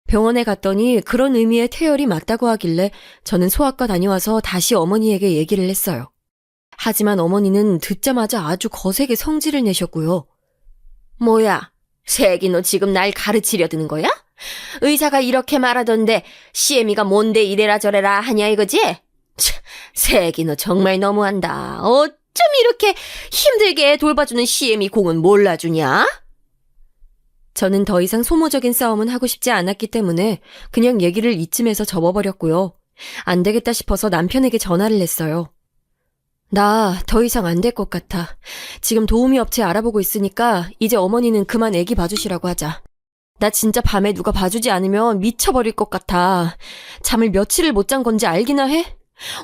병원에 갔더니 그런 의미의 태열이 맞다고 하길래 저는 소아과 다녀와서 다시 어머니에게 얘기를 했어요. 하지만 어머니는 듣자마자 아주 거세게 성질을 내셨고요. 뭐야, 새끼 너 지금 날 가르치려 드는 거야? 의사가 이렇게 말하던데 CM이가 뭔데 이래라 저래라 하냐 이거지? 새끼 너 정말 너무한다. 어쩜 이렇게 힘들게 돌봐주는 CM이 공은 몰라주냐? 저는 더 이상 소모적인 싸움은 하고 싶지 않았기 때문에 그냥 얘기를 이쯤에서 접어버렸고요. 안 되겠다 싶어서 남편에게 전화를 했어요. 나 더 이상 안 될 것 같아. 지금 도우미 업체 알아보고 있으니까 이제 어머니는 그만 애기 봐주시라고 하자. 나 진짜 밤에 누가 봐주지 않으면 미쳐버릴 것 같아. 잠을 며칠을 못 잔 건지 알기나 해?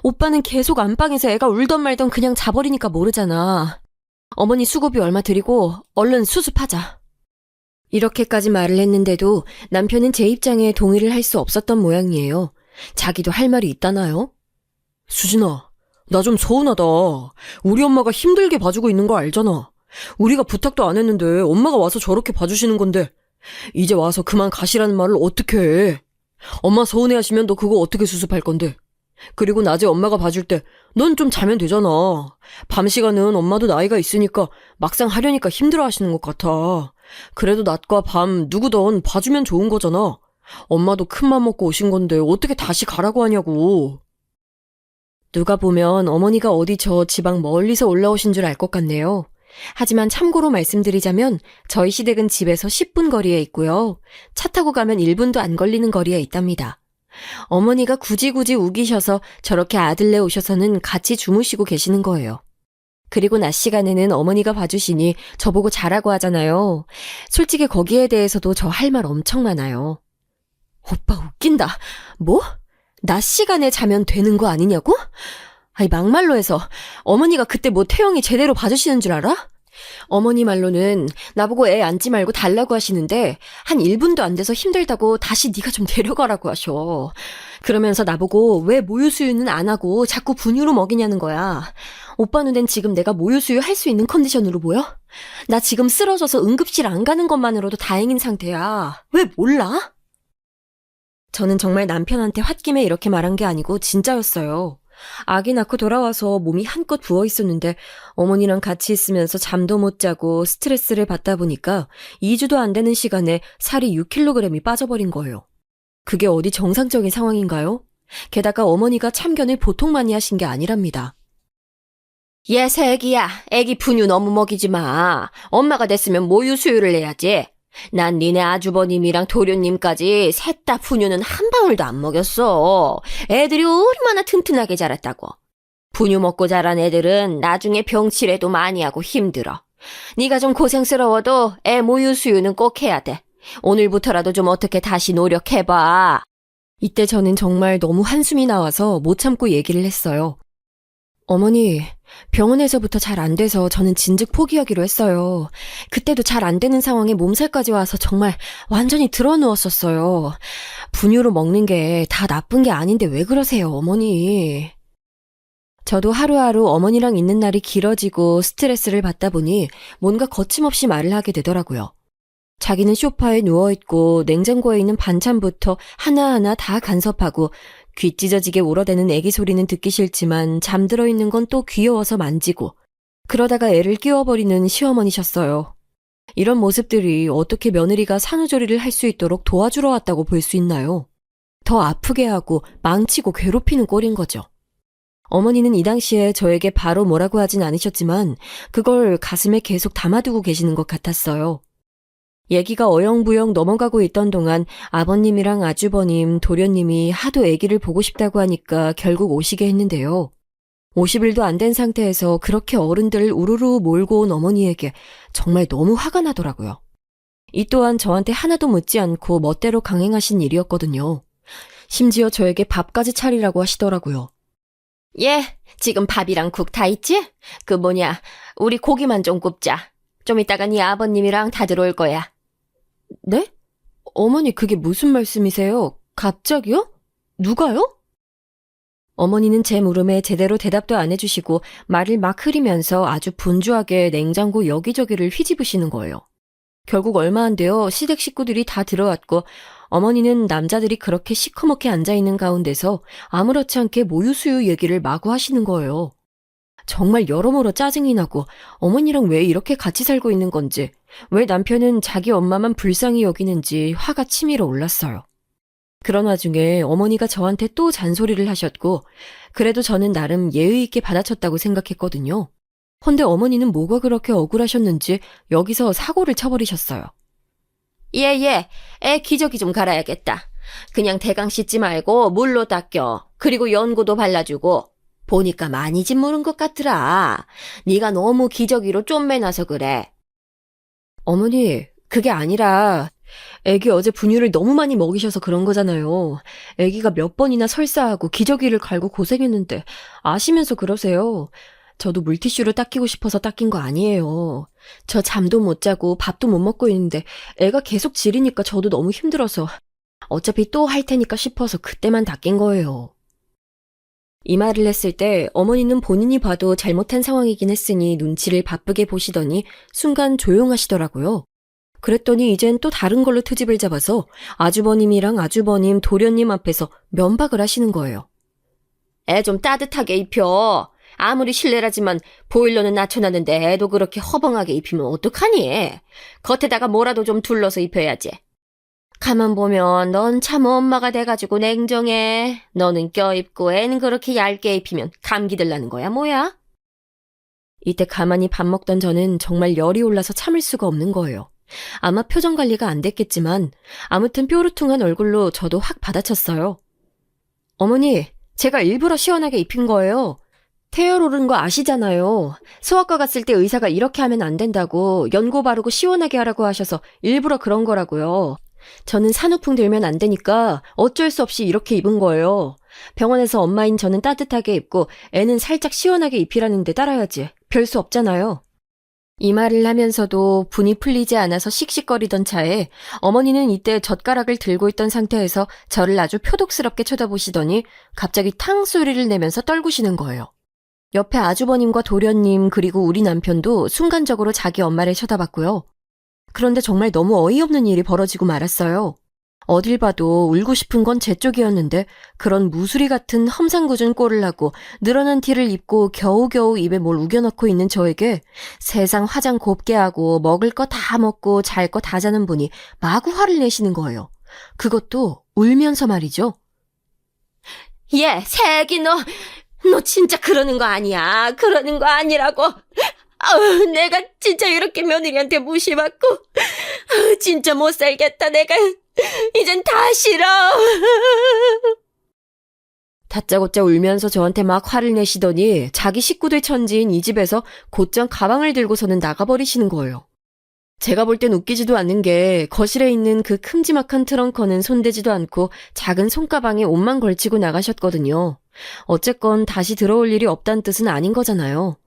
오빠는 계속 안방에서 애가 울던 말던 그냥 자버리니까 모르잖아. 어머니 수고비 얼마 드리고 얼른 수습하자. 이렇게까지 말을 했는데도 남편은 제 입장에 동의를 할 수 없었던 모양이에요. 자기도 할 말이 있다나요? 수진아, 나 좀 서운하다. 우리 엄마가 힘들게 봐주고 있는 거 알잖아. 우리가 부탁도 안 했는데 엄마가 와서 저렇게 봐주시는 건데 이제 와서 그만 가시라는 말을 어떻게 해. 엄마 서운해하시면 너 그거 어떻게 수습할 건데. 그리고 낮에 엄마가 봐줄 때 넌 좀 자면 되잖아. 밤 시간은 엄마도 나이가 있으니까 막상 하려니까 힘들어하시는 것 같아. 그래도 낮과 밤 누구든 봐주면 좋은 거잖아. 엄마도 큰맘 먹고 오신 건데 어떻게 다시 가라고 하냐고. 누가 보면 어머니가 어디 저 지방 멀리서 올라오신 줄 알 것 같네요. 하지만 참고로 말씀드리자면 저희 시댁은 집에서 10분 거리에 있고요. 차 타고 가면 1분도 안 걸리는 거리에 있답니다. 어머니가 굳이 우기셔서 저렇게 아들네 오셔서는 같이 주무시고 계시는 거예요. 그리고 낮 시간에는 어머니가 봐주시니 저보고 자라고 하잖아요. 솔직히 거기에 대해서도 저 할 말 엄청 많아요. 오빠 웃긴다. 뭐? 낮 시간에 자면 되는 거 아니냐고? 아니 막말로 해서 어머니가 그때 뭐 태영이 제대로 봐주시는 줄 알아? 어머니 말로는 나보고 애 안지 말고 달라고 하시는데 한 1분도 안 돼서 힘들다고 다시 네가 좀 데려가라고 하셔. 그러면서 나보고 왜 모유수유는 안 하고 자꾸 분유로 먹이냐는 거야. 오빠 눈엔 지금 내가 모유수유 할 수 있는 컨디션으로 보여? 나 지금 쓰러져서 응급실 안 가는 것만으로도 다행인 상태야. 왜 몰라? 저는 정말 남편한테 홧김에 이렇게 말한 게 아니고 진짜였어요. 아기 낳고 돌아와서 몸이 한껏 부어 있었는데 어머니랑 같이 있으면서 잠도 못 자고 스트레스를 받다 보니까 2주도 안 되는 시간에 살이 6kg이 빠져버린 거예요. 그게 어디 정상적인 상황인가요? 게다가 어머니가 참견을 보통 많이 하신 게 아니랍니다. 얘 새끼야, 애기 분유 너무 먹이지 마. 엄마가 됐으면 모유 수유를 해야지. 난 니네 아주버님이랑 도련님까지 셋 다 분유는 한 방울도 안 먹였어. 애들이 얼마나 튼튼하게 자랐다고. 분유 먹고 자란 애들은 나중에 병치레도 많이 하고 힘들어. 네가 좀 고생스러워도 애 모유 수유는 꼭 해야 돼. 오늘부터라도 좀 어떻게 다시 노력해봐. 이때 저는 정말 너무 한숨이 나와서 못 참고 얘기를 했어요. 어머니, 병원에서부터 잘 안 돼서 저는 진즉 포기하기로 했어요. 그때도 잘 안 되는 상황에 몸살까지 와서 정말 완전히 드러누웠었어요. 분유로 먹는 게 다 나쁜 게 아닌데 왜 그러세요, 어머니? 저도 하루하루 어머니랑 있는 날이 길어지고 스트레스를 받다 보니 뭔가 거침없이 말을 하게 되더라고요. 자기는 소파에 누워있고 냉장고에 있는 반찬부터 하나하나 다 간섭하고 귀 찢어지게 울어대는 애기 소리는 듣기 싫지만 잠들어 있는 건 또 귀여워서 만지고 그러다가 애를 끼워버리는 시어머니셨어요. 이런 모습들이 어떻게 며느리가 산후조리를 할 수 있도록 도와주러 왔다고 볼 수 있나요? 더 아프게 하고 망치고 괴롭히는 꼴인 거죠. 어머니는 이 당시에 저에게 바로 뭐라고 하진 않으셨지만 그걸 가슴에 계속 담아두고 계시는 것 같았어요. 얘기가 어영부영 넘어가고 있던 동안 아버님이랑 아주버님, 도련님이 하도 아기를 보고 싶다고 하니까 결국 오시게 했는데요. 50일도 안 된 상태에서 그렇게 어른들을 우르르 몰고 온 어머니에게 정말 너무 화가 나더라고요. 이 또한 저한테 하나도 묻지 않고 멋대로 강행하신 일이었거든요. 심지어 저에게 밥까지 차리라고 하시더라고요. 예, 지금 밥이랑 국 다 있지? 우리 고기만 좀 굽자. 좀 이따가 네 아버님이랑 다 들어올 거야. 네? 어머니 그게 무슨 말씀이세요? 갑자기요? 누가요? 어머니는 제 물음에 제대로 대답도 안 해주시고 말을 막 흐리면서 아주 분주하게 냉장고 여기저기를 휘집으시는 거예요. 결국 얼마 안 되어 시댁 식구들이 다 들어왔고 어머니는 남자들이 그렇게 시커멓게 앉아있는 가운데서 아무렇지 않게 모유수유 얘기를 마구 하시는 거예요. 정말 여러모로 짜증이 나고 어머니랑 왜 이렇게 같이 살고 있는 건지, 왜 남편은 자기 엄마만 불쌍히 여기는지 화가 치밀어 올랐어요. 그런 와중에 어머니가 저한테 또 잔소리를 하셨고 그래도 저는 나름 예의 있게 받아쳤다고 생각했거든요. 헌데 어머니는 뭐가 그렇게 억울하셨는지 여기서 사고를 쳐버리셨어요. 예, 애 기저귀 좀 갈아야겠다. 그냥 대강 씻지 말고 물로 닦여. 그리고 연고도 발라주고. 보니까 많이 짓무른 것 같더라. 네가 너무 기저귀로 쫌매놔서 그래. 어머니, 그게 아니라 애기 어제 분유를 너무 많이 먹이셔서 그런 거잖아요. 애기가 몇 번이나 설사하고 기저귀를 갈고 고생했는데 아시면서 그러세요. 저도 물티슈로 닦이고 싶어서 닦인 거 아니에요. 저 잠도 못 자고 밥도 못 먹고 있는데 애가 계속 지리니까 저도 너무 힘들어서 어차피 또 할 테니까 싶어서 그때만 닦인 거예요. 이 말을 했을 때 어머니는 본인이 봐도 잘못한 상황이긴 했으니 눈치를 바쁘게 보시더니 순간 조용하시더라고요. 그랬더니 이젠 또 다른 걸로 트집을 잡아서 아주버님이랑 아주버님, 도련님 앞에서 면박을 하시는 거예요. 애 좀 따뜻하게 입혀. 아무리 실례라지만 보일러는 낮춰놨는데 애도 그렇게 허벙하게 입히면 어떡하니? 겉에다가 뭐라도 좀 둘러서 입혀야지. 가만 보면 넌 참 엄마가 돼가지고 냉정해. 너는 껴입고 애는 그렇게 얇게 입히면 감기 들라는 거야 뭐야? 이때 가만히 밥 먹던 저는 정말 열이 올라서 참을 수가 없는 거예요. 아마 표정 관리가 안 됐겠지만 아무튼 뾰루퉁한 얼굴로 저도 확 받아쳤어요. 어머니, 제가 일부러 시원하게 입힌 거예요. 태열 오른 거 아시잖아요. 소아과 갔을 때 의사가 이렇게 하면 안 된다고 연고 바르고 시원하게 하라고 하셔서 일부러 그런 거라고요. 저는 산후풍 들면 안 되니까 어쩔 수 없이 이렇게 입은 거예요. 병원에서 엄마인 저는 따뜻하게 입고 애는 살짝 시원하게 입히라는데 따라야지. 별 수 없잖아요. 이 말을 하면서도 분이 풀리지 않아서 씩씩거리던 차에 어머니는 이때 젓가락을 들고 있던 상태에서 저를 아주 표독스럽게 쳐다보시더니 갑자기 탕 소리를 내면서 떨구시는 거예요. 옆에 아주버님과 도련님 그리고 우리 남편도 순간적으로 자기 엄마를 쳐다봤고요. 그런데 정말 너무 어이없는 일이 벌어지고 말았어요. 어딜 봐도 울고 싶은 건 제 쪽이었는데 그런 무수리 같은 험상궂은 꼴을 하고 늘어난 티를 입고 겨우겨우 입에 뭘 우겨넣고 있는 저에게 세상 화장 곱게 하고 먹을 거 다 먹고 잘 거 다 자는 분이 마구 화를 내시는 거예요. 그것도 울면서 말이죠. 예, 새끼 너 진짜 그러는 거 아니야. 그러는 거 아니라고. 내가 진짜 이렇게 며느리한테 무시받고 진짜 못 살겠다. 내가 이젠 다 싫어. 다짜고짜 울면서 저한테 막 화를 내시더니 자기 식구들 천지인 이 집에서 곧장 가방을 들고서는 나가버리시는 거예요. 제가 볼 땐 웃기지도 않는 게 거실에 있는 그 큼지막한 트렁크는 손대지도 않고 작은 손가방에 옷만 걸치고 나가셨거든요. 어쨌건 다시 들어올 일이 없다는 뜻은 아닌 거잖아요.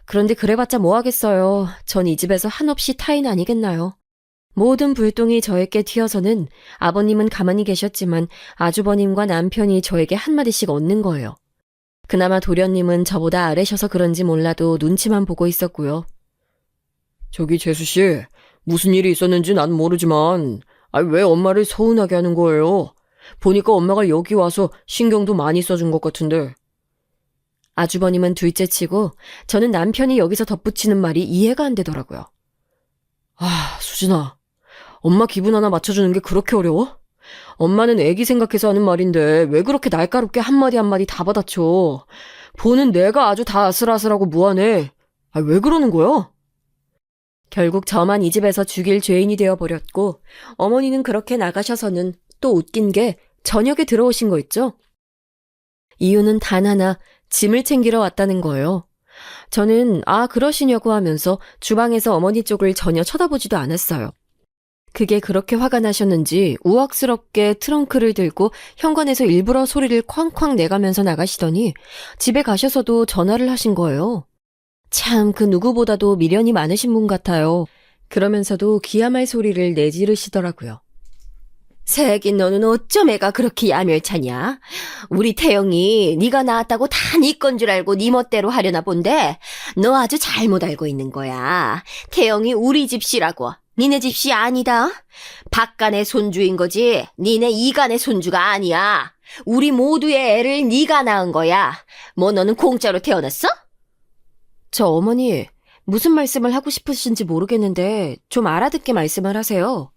그런데 그래봤자 뭐 하겠어요. 전 이 집에서 한없이 타인 아니겠나요. 모든 불똥이 저에게 튀어서는 아버님은 가만히 계셨지만 아주버님과 남편이 저에게 한마디씩 얻는 거예요. 그나마 도련님은 저보다 아래셔서 그런지 몰라도 눈치만 보고 있었고요. 저기 재수씨, 무슨 일이 있었는지 난 모르지만 왜 엄마를 서운하게 하는 거예요? 보니까 엄마가 여기 와서 신경도 많이 써준 것 같은데. 아주버님은 둘째치고 저는 남편이 여기서 덧붙이는 말이 이해가 안 되더라고요. 수진아, 엄마 기분 하나 맞춰주는 게 그렇게 어려워? 엄마는 애기 생각해서 하는 말인데 왜 그렇게 날카롭게 한마디 한마디 다 받아쳐? 보는 내가 아주 다 아슬아슬하고 무안해. 왜 그러는 거야? 결국 저만 이 집에서 죽일 죄인이 되어버렸고 어머니는 그렇게 나가셔서는 또 웃긴 게 저녁에 들어오신 거 있죠? 이유는 단 하나, 짐을 챙기러 왔다는 거예요. 저는 그러시냐고 하면서 주방에서 어머니 쪽을 전혀 쳐다보지도 않았어요. 그게 그렇게 화가 나셨는지 우악스럽게 트렁크를 들고 현관에서 일부러 소리를 쾅쾅 내가면서 나가시더니 집에 가셔서도 전화를 하신 거예요. 참 그 누구보다도 미련이 많으신 분 같아요. 그러면서도 기야말 소리를 내지르시더라고요. 새끼 너는 어쩜 애가 그렇게 야멸차냐? 우리 태영이 네가 낳았다고 다 네 건 줄 알고 네 멋대로 하려나 본데 너 아주 잘못 알고 있는 거야. 태영이 우리 집씨라고. 니네 집씨 아니다. 박간의 손주인 거지 니네 이간의 손주가 아니야. 우리 모두의 애를 네가 낳은 거야. 뭐 너는 공짜로 태어났어? 저 어머니 무슨 말씀을 하고 싶으신지 모르겠는데 좀 알아듣게 말씀을 하세요.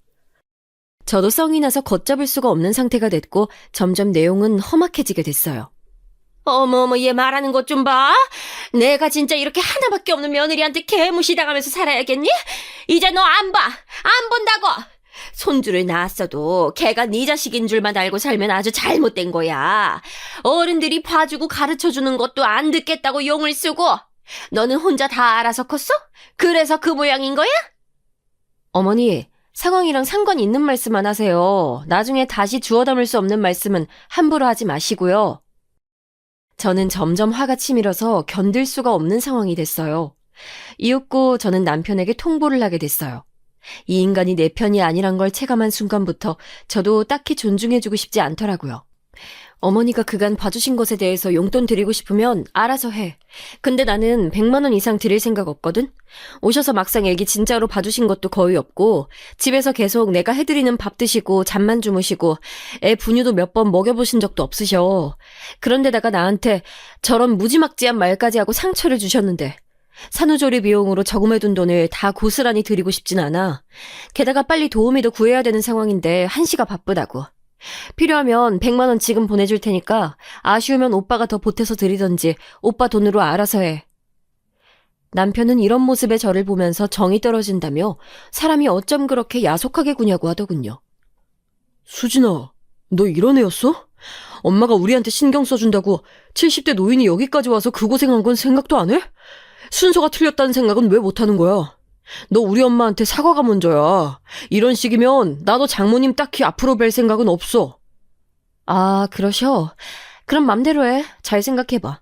저도 성이 나서 걷잡을 수가 없는 상태가 됐고 점점 내용은 험악해지게 됐어요. 어머어머 얘 말하는 것 좀 봐. 내가 진짜 이렇게 하나밖에 없는 며느리한테 개무시당하면서 살아야겠니? 이제 너 안 봐. 안 본다고. 손주를 낳았어도 걔가 네 자식인 줄만 알고 살면 아주 잘못된 거야. 어른들이 봐주고 가르쳐주는 것도 안 듣겠다고 용을 쓰고 너는 혼자 다 알아서 컸어? 그래서 그 모양인 거야? 어머니, 상황이랑 상관 있는 말씀만 하세요. 나중에 다시 주워 담을 수 없는 말씀은 함부로 하지 마시고요. 저는 점점 화가 치밀어서 견딜 수가 없는 상황이 됐어요. 이윽고 저는 남편에게 통보를 하게 됐어요. 이 인간이 내 편이 아니란 걸 체감한 순간부터 저도 딱히 존중해주고 싶지 않더라고요. 어머니가 그간 봐주신 것에 대해서 용돈 드리고 싶으면 알아서 해. 근데 나는 100만 원 이상 드릴 생각 없거든? 오셔서 막상 애기 진짜로 봐주신 것도 거의 없고 집에서 계속 내가 해드리는 밥 드시고 잠만 주무시고 애 분유도 몇 번 먹여보신 적도 없으셔. 그런데다가 나한테 저런 무지막지한 말까지 하고 상처를 주셨는데 산후조리 비용으로 저금해둔 돈을 다 고스란히 드리고 싶진 않아. 게다가 빨리 도우미 도 구해야 되는 상황인데 한시가 바쁘다고. 필요하면 100만 원 지금 보내줄 테니까 아쉬우면 오빠가 더 보태서 드리던지 오빠 돈으로 알아서 해. 남편은 이런 모습의 저를 보면서 정이 떨어진다며 사람이 어쩜 그렇게 야속하게 구냐고 하더군요. 수진아, 너 이런 애였어? 엄마가 우리한테 신경 써준다고 70대 노인이 여기까지 와서 그 고생한 건 생각도 안 해? 순서가 틀렸다는 생각은 왜 못하는 거야? 너 우리 엄마한테 사과가 먼저야. 이런 식이면 나도 장모님 딱히 앞으로 뵐 생각은 없어. 아, 그러셔? 그럼 맘대로 해. 잘 생각해봐.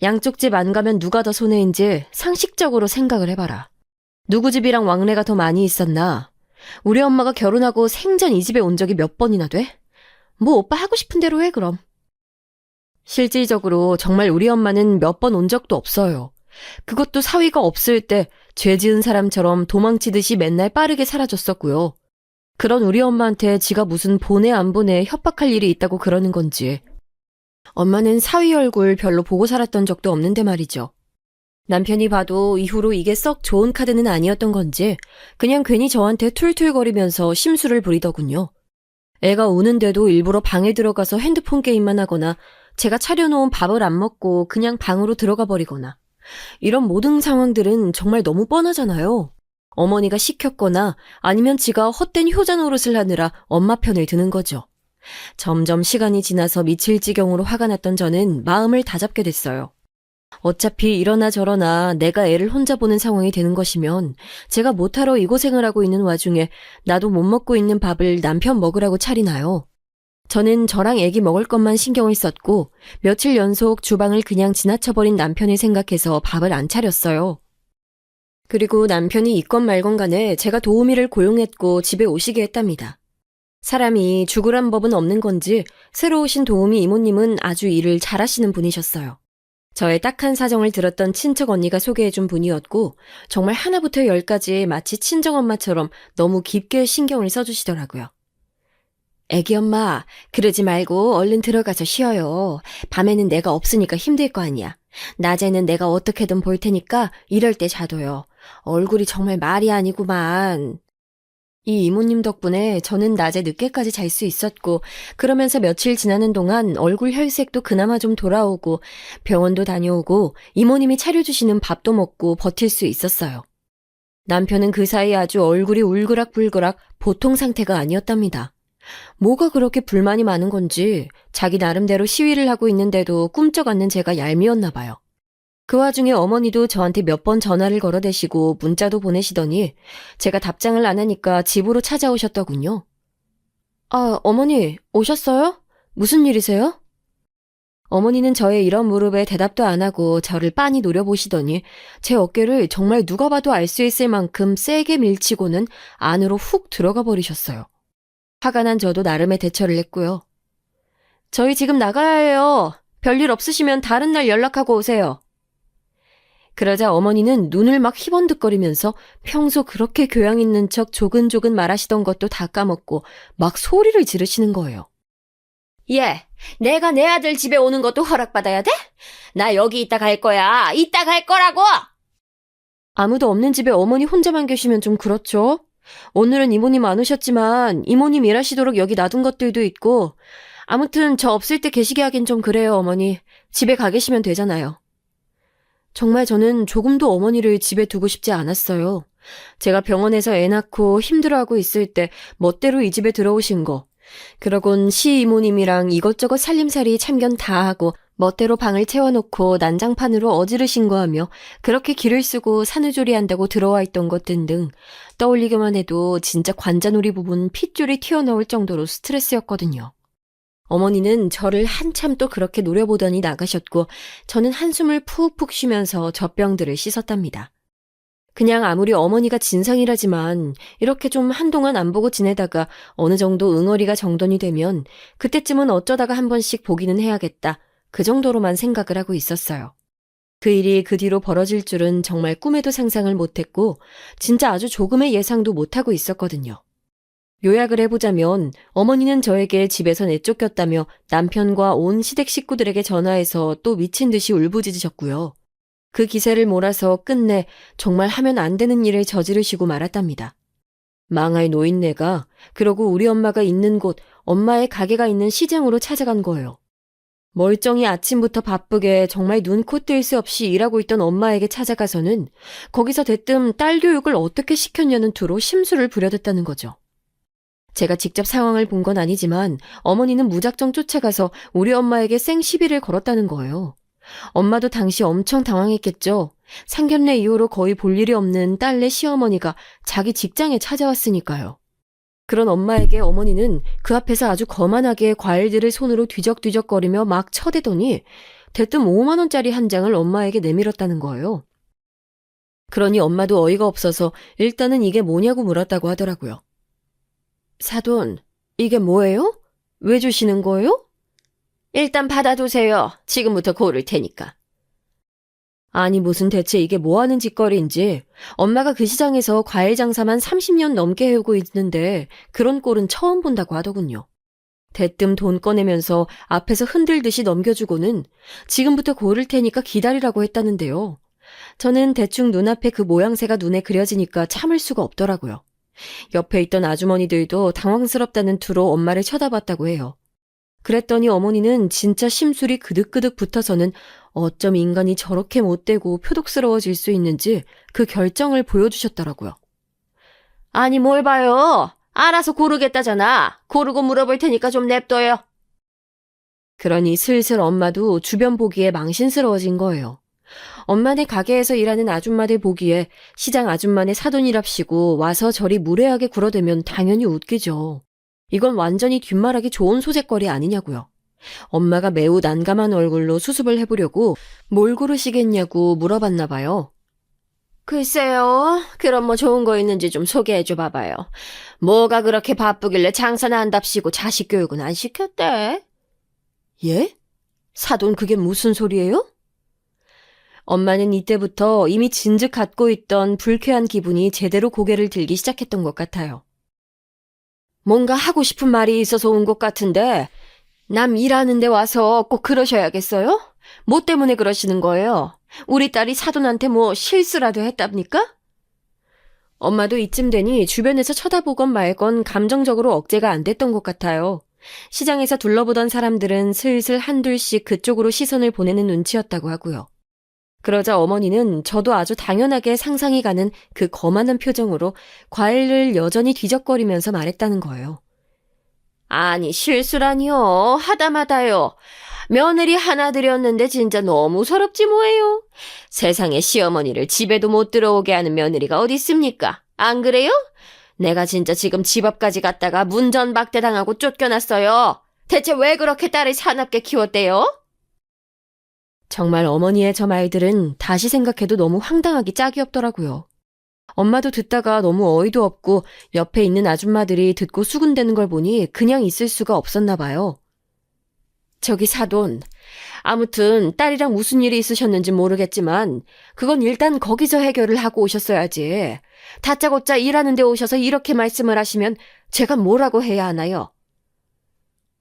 양쪽 집 안 가면 누가 더 손해인지 상식적으로 생각을 해봐라. 누구 집이랑 왕래가 더 많이 있었나? 우리 엄마가 결혼하고 생전 이 집에 온 적이 몇 번이나 돼? 뭐 오빠 하고 싶은 대로 해 그럼. 실질적으로 정말 우리 엄마는 몇 번 온 적도 없어요. 그것도 사위가 없을 때 죄 지은 사람처럼 도망치듯이 맨날 빠르게 사라졌었고요. 그런 우리 엄마한테 지가 무슨 보내 안 보내 협박할 일이 있다고 그러는 건지. 엄마는 사위 얼굴 별로 보고 살았던 적도 없는데 말이죠. 남편이 봐도 이후로 이게 썩 좋은 카드는 아니었던 건지 그냥 괜히 저한테 툴툴거리면서 심술을 부리더군요. 애가 우는데도 일부러 방에 들어가서 핸드폰 게임만 하거나 제가 차려놓은 밥을 안 먹고 그냥 방으로 들어가 버리거나 이런 모든 상황들은 정말 너무 뻔하잖아요. 어머니가 시켰거나 아니면 지가 헛된 효자 노릇을 하느라 엄마 편을 드는 거죠. 점점 시간이 지나서 미칠 지경으로 화가 났던 저는 마음을 다잡게 됐어요. 어차피 이러나 저러나 내가 애를 혼자 보는 상황이 되는 것이면 제가 못하러 이 고생을 하고 있는 와중에 나도 못 먹고 있는 밥을 남편 먹으라고 차리나요? 저는 저랑 애기 먹을 것만 신경을 썼고 며칠 연속 주방을 그냥 지나쳐버린 남편을 생각해서 밥을 안 차렸어요. 그리고 남편이 있건 말건 간에 제가 도우미를 고용했고 집에 오시게 했답니다. 사람이 죽으란 법은 없는 건지 새로 오신 도우미 이모님은 아주 일을 잘하시는 분이셨어요. 저의 딱한 사정을 들었던 친척 언니가 소개해준 분이었고 정말 하나부터 열까지 마치 친정엄마처럼 너무 깊게 신경을 써주시더라고요. 애기 엄마, 그러지 말고 얼른 들어가서 쉬어요. 밤에는 내가 없으니까 힘들 거 아니야. 낮에는 내가 어떻게든 볼 테니까 이럴 때 자둬요. 얼굴이 정말 말이 아니구만. 이 이모님 덕분에 저는 낮에 늦게까지 잘 수 있었고 그러면서 며칠 지나는 동안 얼굴 혈색도 그나마 좀 돌아오고 병원도 다녀오고 이모님이 차려주시는 밥도 먹고 버틸 수 있었어요. 남편은 그 사이 아주 얼굴이 울그락불그락 보통 상태가 아니었답니다. 뭐가 그렇게 불만이 많은 건지 자기 나름대로 시위를 하고 있는데도 꿈쩍 않는 제가 얄미웠나 봐요. 그 와중에 어머니도 저한테 몇 번 전화를 걸어대시고 문자도 보내시더니 제가 답장을 안 하니까 집으로 찾아오셨더군요. 아, 어머니 오셨어요? 무슨 일이세요? 어머니는 저의 이런 물음에 대답도 안 하고 저를 빤히 노려보시더니 제 어깨를 정말 누가 봐도 알 수 있을 만큼 세게 밀치고는 안으로 훅 들어가 버리셨어요. 화가 난 저도 나름의 대처를 했고요. 저희 지금 나가야 해요. 별일 없으시면 다른 날 연락하고 오세요. 그러자 어머니는 눈을 막 희번득거리면서 평소 그렇게 교양 있는 척 조근조근 말하시던 것도 다 까먹고 막 소리를 지르시는 거예요. 예, 내가 내 아들 집에 오는 것도 허락받아야 돼? 나 여기 있다 갈 거야. 있다 갈 거라고! 아무도 없는 집에 어머니 혼자만 계시면 좀 그렇죠? 오늘은 이모님 안 오셨지만 이모님 일하시도록 여기 놔둔 것들도 있고 아무튼 저 없을 때 계시게 하긴 좀 그래요, 어머니. 집에 가 계시면 되잖아요. 정말 저는 조금도 어머니를 집에 두고 싶지 않았어요. 제가 병원에서 애 낳고 힘들어하고 있을 때 멋대로 이 집에 들어오신 거. 그러곤 시이모님이랑 이것저것 살림살이 참견 다 하고 멋대로 방을 채워놓고 난장판으로 어지르신 거 하며 그렇게 기를 쓰고 산후조리 한다고 들어와 있던 것 등등 떠올리기만 해도 진짜 관자놀이 부분 핏줄이 튀어나올 정도로 스트레스였거든요. 어머니는 저를 한참 또 그렇게 노려보더니 나가셨고 저는 한숨을 푹푹 쉬면서 젖병들을 씻었답니다. 그냥 아무리 어머니가 진상이라지만 이렇게 좀 한동안 안 보고 지내다가 어느 정도 응어리가 정돈이 되면 그때쯤은 어쩌다가 한 번씩 보기는 해야겠다. 그 정도로만 생각을 하고 있었어요. 그 일이 그 뒤로 벌어질 줄은 정말 꿈에도 상상을 못했고 진짜 아주 조금의 예상도 못하고 있었거든요. 요약을 해보자면 어머니는 저에게 집에서 내쫓겼다며 남편과 온 시댁 식구들에게 전화해서 또 미친 듯이 울부짖으셨고요. 그 기세를 몰아서 끝내 정말 하면 안 되는 일을 저지르시고 말았답니다. 망할 노인네가 그러고 우리 엄마가 있는 곳, 엄마의 가게가 있는 시장으로 찾아간 거예요. 멀쩡히 아침부터 바쁘게 정말 눈코 뜰 새 없이 일하고 있던 엄마에게 찾아가서는 거기서 대뜸 딸 교육을 어떻게 시켰냐는 투로 심술을 부려댔다는 거죠. 제가 직접 상황을 본 건 아니지만 어머니는 무작정 쫓아가서 우리 엄마에게 생시비를 걸었다는 거예요. 엄마도 당시 엄청 당황했겠죠. 상견례 이후로 거의 볼 일이 없는 딸네 시어머니가 자기 직장에 찾아왔으니까요. 그런 엄마에게 어머니는 그 앞에서 아주 거만하게 과일들을 손으로 뒤적뒤적거리며 막 쳐대더니 대뜸 5만 원짜리 한 장을 엄마에게 내밀었다는 거예요. 그러니 엄마도 어이가 없어서 일단은 이게 뭐냐고 물었다고 하더라고요. 사돈, 이게 뭐예요? 왜 주시는 거예요? 일단 받아두세요. 지금부터 고를 테니까. 아니 무슨 대체 이게 뭐하는 짓거리인지 엄마가 그 시장에서 과일 장사만 30년 넘게 해오고 있는데 그런 꼴은 처음 본다고 하더군요. 대뜸 돈 꺼내면서 앞에서 흔들듯이 넘겨주고는 지금부터 고를 테니까 기다리라고 했다는데요. 저는 대충 눈앞에 그 모양새가 눈에 그려지니까 참을 수가 없더라고요. 옆에 있던 아주머니들도 당황스럽다는 투로 엄마를 쳐다봤다고 해요. 그랬더니 어머니는 진짜 심술이 그득그득 붙어서는 어쩜 인간이 저렇게 못되고 표독스러워질 수 있는지 그 결정을 보여주셨더라고요. 아니 뭘 봐요. 알아서 고르겠다잖아. 고르고 물어볼 테니까 좀 냅둬요. 그러니 슬슬 엄마도 주변 보기에 망신스러워진 거예요. 엄마네 가게에서 일하는 아줌마들 보기에 시장 아줌마네 사돈이랍시고 와서 저리 무례하게 굴어대면 당연히 웃기죠. 이건 완전히 뒷말하기 좋은 소재거리 아니냐고요. 엄마가 매우 난감한 얼굴로 수습을 해보려고 뭘 고르시겠냐고 물어봤나 봐요. 글쎄요. 그럼 뭐 좋은 거 있는지 좀 소개해줘 봐봐요. 뭐가 그렇게 바쁘길래 장사나 한답시고 자식 교육은 안 시켰대? 예? 사돈 그게 무슨 소리예요? 엄마는 이때부터 이미 진즉 갖고 있던 불쾌한 기분이 제대로 고개를 들기 시작했던 것 같아요. 뭔가 하고 싶은 말이 있어서 온 것 같은데 남 일하는 데 와서 꼭 그러셔야겠어요? 뭐 때문에 그러시는 거예요? 우리 딸이 사돈한테 뭐 실수라도 했답니까? 엄마도 이쯤 되니 주변에서 쳐다보건 말건 감정적으로 억제가 안 됐던 것 같아요. 시장에서 둘러보던 사람들은 슬슬 한둘씩 그쪽으로 시선을 보내는 눈치였다고 하고요. 그러자 어머니는 저도 아주 당연하게 상상이 가는 그 거만한 표정으로 과일을 여전히 뒤적거리면서 말했다는 거예요. 아니 실수라니요. 하다마다요. 며느리 하나 들였는데 진짜 너무 서럽지 뭐예요. 세상에 시어머니를 집에도 못 들어오게 하는 며느리가 어디 있습니까? 안 그래요? 내가 진짜 지금 집 앞까지 갔다가 문전박대당하고 쫓겨났어요. 대체 왜 그렇게 딸을 사납게 키웠대요? 정말 어머니의 저 말들은 다시 생각해도 너무 황당하기 짝이 없더라고요. 엄마도 듣다가 너무 어이도 없고 옆에 있는 아줌마들이 듣고 수군대는 걸 보니 그냥 있을 수가 없었나 봐요. 저기 사돈, 아무튼 딸이랑 무슨 일이 있으셨는지 모르겠지만 그건 일단 거기서 해결을 하고 오셨어야지. 다짜고짜 일하는 데 오셔서 이렇게 말씀을 하시면 제가 뭐라고 해야 하나요?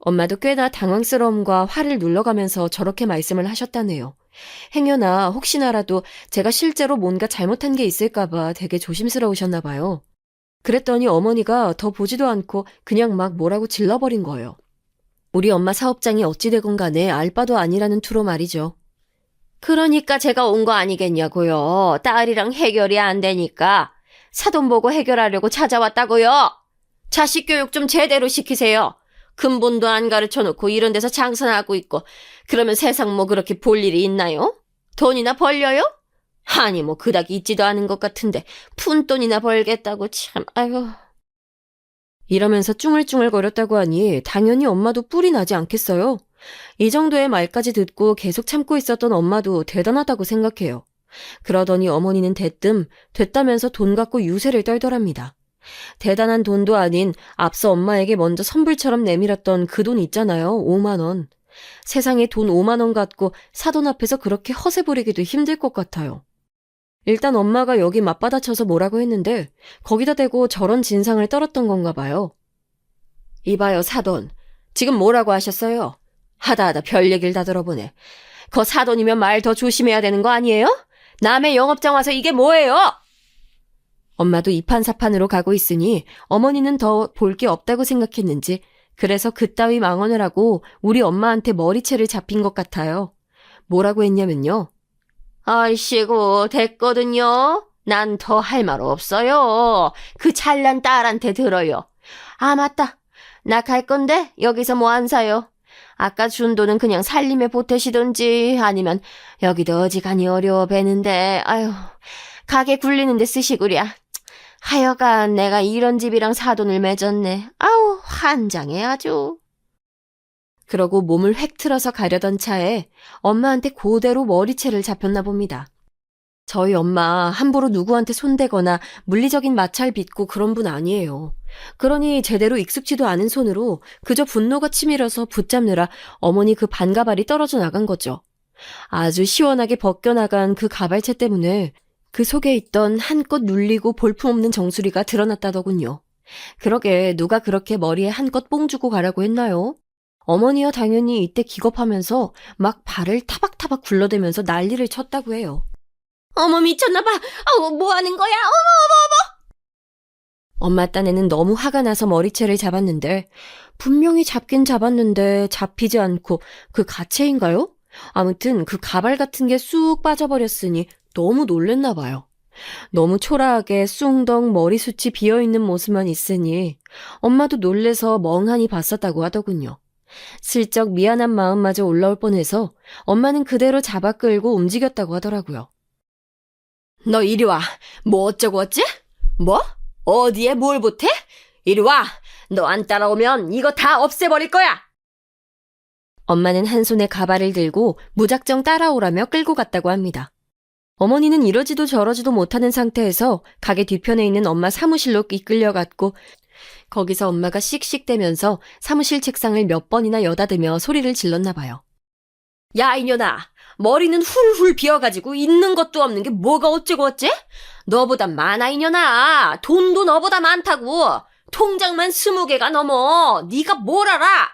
엄마도 꽤나 당황스러움과 화를 눌러가면서 저렇게 말씀을 하셨다네요. 행여나 혹시나라도 제가 실제로 뭔가 잘못한 게 있을까봐 되게 조심스러우셨나 봐요. 그랬더니 어머니가 더 보지도 않고 그냥 막 뭐라고 질러버린 거예요. 우리 엄마 사업장이 어찌되건 간에 알바도 아니라는 투로 말이죠. 그러니까 제가 온 거 아니겠냐고요. 딸이랑 해결이 안 되니까. 사돈 보고 해결하려고 찾아왔다고요. 자식 교육 좀 제대로 시키세요. 근본도 안 가르쳐 놓고 이런 데서 장사나 하고 있고 그러면 세상 뭐 그렇게 볼 일이 있나요? 돈이나 벌려요? 아니 뭐 그닥 있지도 않은 것 같은데 푼돈이나 벌겠다고 참 아유. 이러면서 쭝얼쭝얼거렸다고 하니 당연히 엄마도 뿔이 나지 않겠어요? 이 정도의 말까지 듣고 계속 참고 있었던 엄마도 대단하다고 생각해요. 그러더니 어머니는 대뜸 됐다면서 돈 갖고 유세를 떨더랍니다. 대단한 돈도 아닌 앞서 엄마에게 먼저 선불처럼 내밀었던 그 돈 있잖아요. 5만 원. 세상에 돈 5만 원 갖고 사돈 앞에서 그렇게 허세 부리기도 힘들 것 같아요. 일단 엄마가 여기 맞받아쳐서 뭐라고 했는데 거기다 대고 저런 진상을 떨었던 건가 봐요. 이봐요 사돈. 지금 뭐라고 하셨어요? 하다 별 얘기를 다 들어보네. 거 사돈이면 말 더 조심해야 되는 거 아니에요? 남의 영업장 와서 이게 뭐예요? 엄마도 이판사판으로 가고 있으니 어머니는 더 볼 게 없다고 생각했는지 그래서 그따위 망언을 하고 우리 엄마한테 머리채를 잡힌 것 같아요. 뭐라고 했냐면요. 아이씨고 됐거든요. 난 더 할 말 없어요. 그 잘난 딸한테 들어요. 아 맞다. 나 갈 건데 여기서 뭐 안 사요. 아까 준 돈은 그냥 살림에 보태시던지 아니면 여기도 어지간히 어려워 배는데 아유 가게 굴리는데 쓰시구랴. 하여간 내가 이런 집이랑 사돈을 맺었네. 아우 환장해 아주. 그러고 몸을 획 틀어서 가려던 차에 엄마한테 그대로 머리채를 잡혔나 봅니다. 저희 엄마 함부로 누구한테 손대거나 물리적인 마찰 빚고 그런 분 아니에요. 그러니 제대로 익숙지도 않은 손으로 그저 분노가 치밀어서 붙잡느라 어머니 그 반가발이 떨어져 나간 거죠. 아주 시원하게 벗겨나간 그 가발채 때문에 그 속에 있던 한껏 눌리고 볼품없는 정수리가 드러났다더군요. 그러게 누가 그렇게 머리에 한껏 뽕 주고 가라고 했나요? 어머니야 당연히 이때 기겁하면서 막 발을 타박타박 굴러대면서 난리를 쳤다고 해요. 어머 미쳤나봐. 뭐 하는 거야? 엄마 딴에는 너무 화가 나서 머리채를 잡았는데 분명히 잡긴 잡았는데 잡히지 않고 그 가채인가요? 아무튼 그 가발 같은 게 쑥 빠져버렸으니 너무 놀랬나 봐요. 너무 초라하게 쑥덩 머리숱이 비어있는 모습만 있으니 엄마도 놀래서 멍하니 봤었다고 하더군요. 슬쩍 미안한 마음마저 올라올 뻔해서 엄마는 그대로 잡아 끌고 움직였다고 하더라고요. 너 이리 와. 뭐 어쩌고 어째? 뭐? 어디에 뭘 보태? 이리 와. 너 안 따라오면 이거 다 없애버릴 거야. 엄마는 한 손에 가발을 들고 무작정 따라오라며 끌고 갔다고 합니다. 어머니는 이러지도 저러지도 못하는 상태에서 가게 뒤편에 있는 엄마 사무실로 이끌려갔고 거기서 엄마가 씩씩대면서 사무실 책상을 몇 번이나 여다대며 소리를 질렀나 봐요. 야 이년아, 머리는 훌훌 비어가지고 있는 것도 없는 게 뭐가 어쩌고 어째? 너보다 많아 이년아. 돈도 너보다 많다고. 통장만 20개가 넘어. 네가 뭘 알아?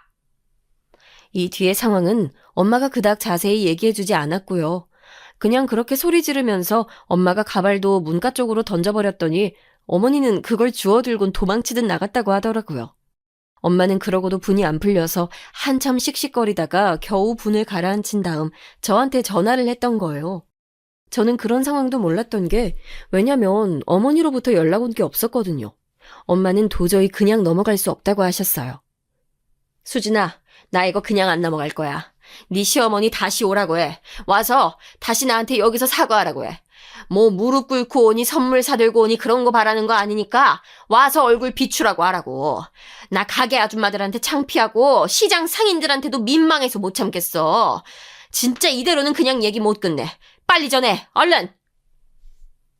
이 뒤의 상황은 엄마가 그닥 자세히 얘기해주지 않았고요. 그냥 그렇게 소리 지르면서 엄마가 가발도 문가 쪽으로 던져버렸더니 어머니는 그걸 주워들곤 도망치듯 나갔다고 하더라고요. 엄마는 그러고도 분이 안 풀려서 한참 씩씩거리다가 겨우 분을 가라앉힌 다음 저한테 전화를 했던 거예요. 저는 그런 상황도 몰랐던 게 왜냐면 어머니로부터 연락 온 게 없었거든요. 엄마는 도저히 그냥 넘어갈 수 없다고 하셨어요. 수진아, 나 이거 그냥 안 넘어갈 거야. 네 시어머니 다시 오라고 해. 와서 다시 나한테 여기서 사과하라고 해. 뭐 무릎 꿇고 오니 선물 사들고 오니 그런 거 바라는 거 아니니까 와서 얼굴 비추라고 하라고. 나 가게 아줌마들한테 창피하고 시장 상인들한테도 민망해서 못 참겠어. 진짜 이대로는 그냥 얘기 못 끝내. 빨리 전해. 얼른.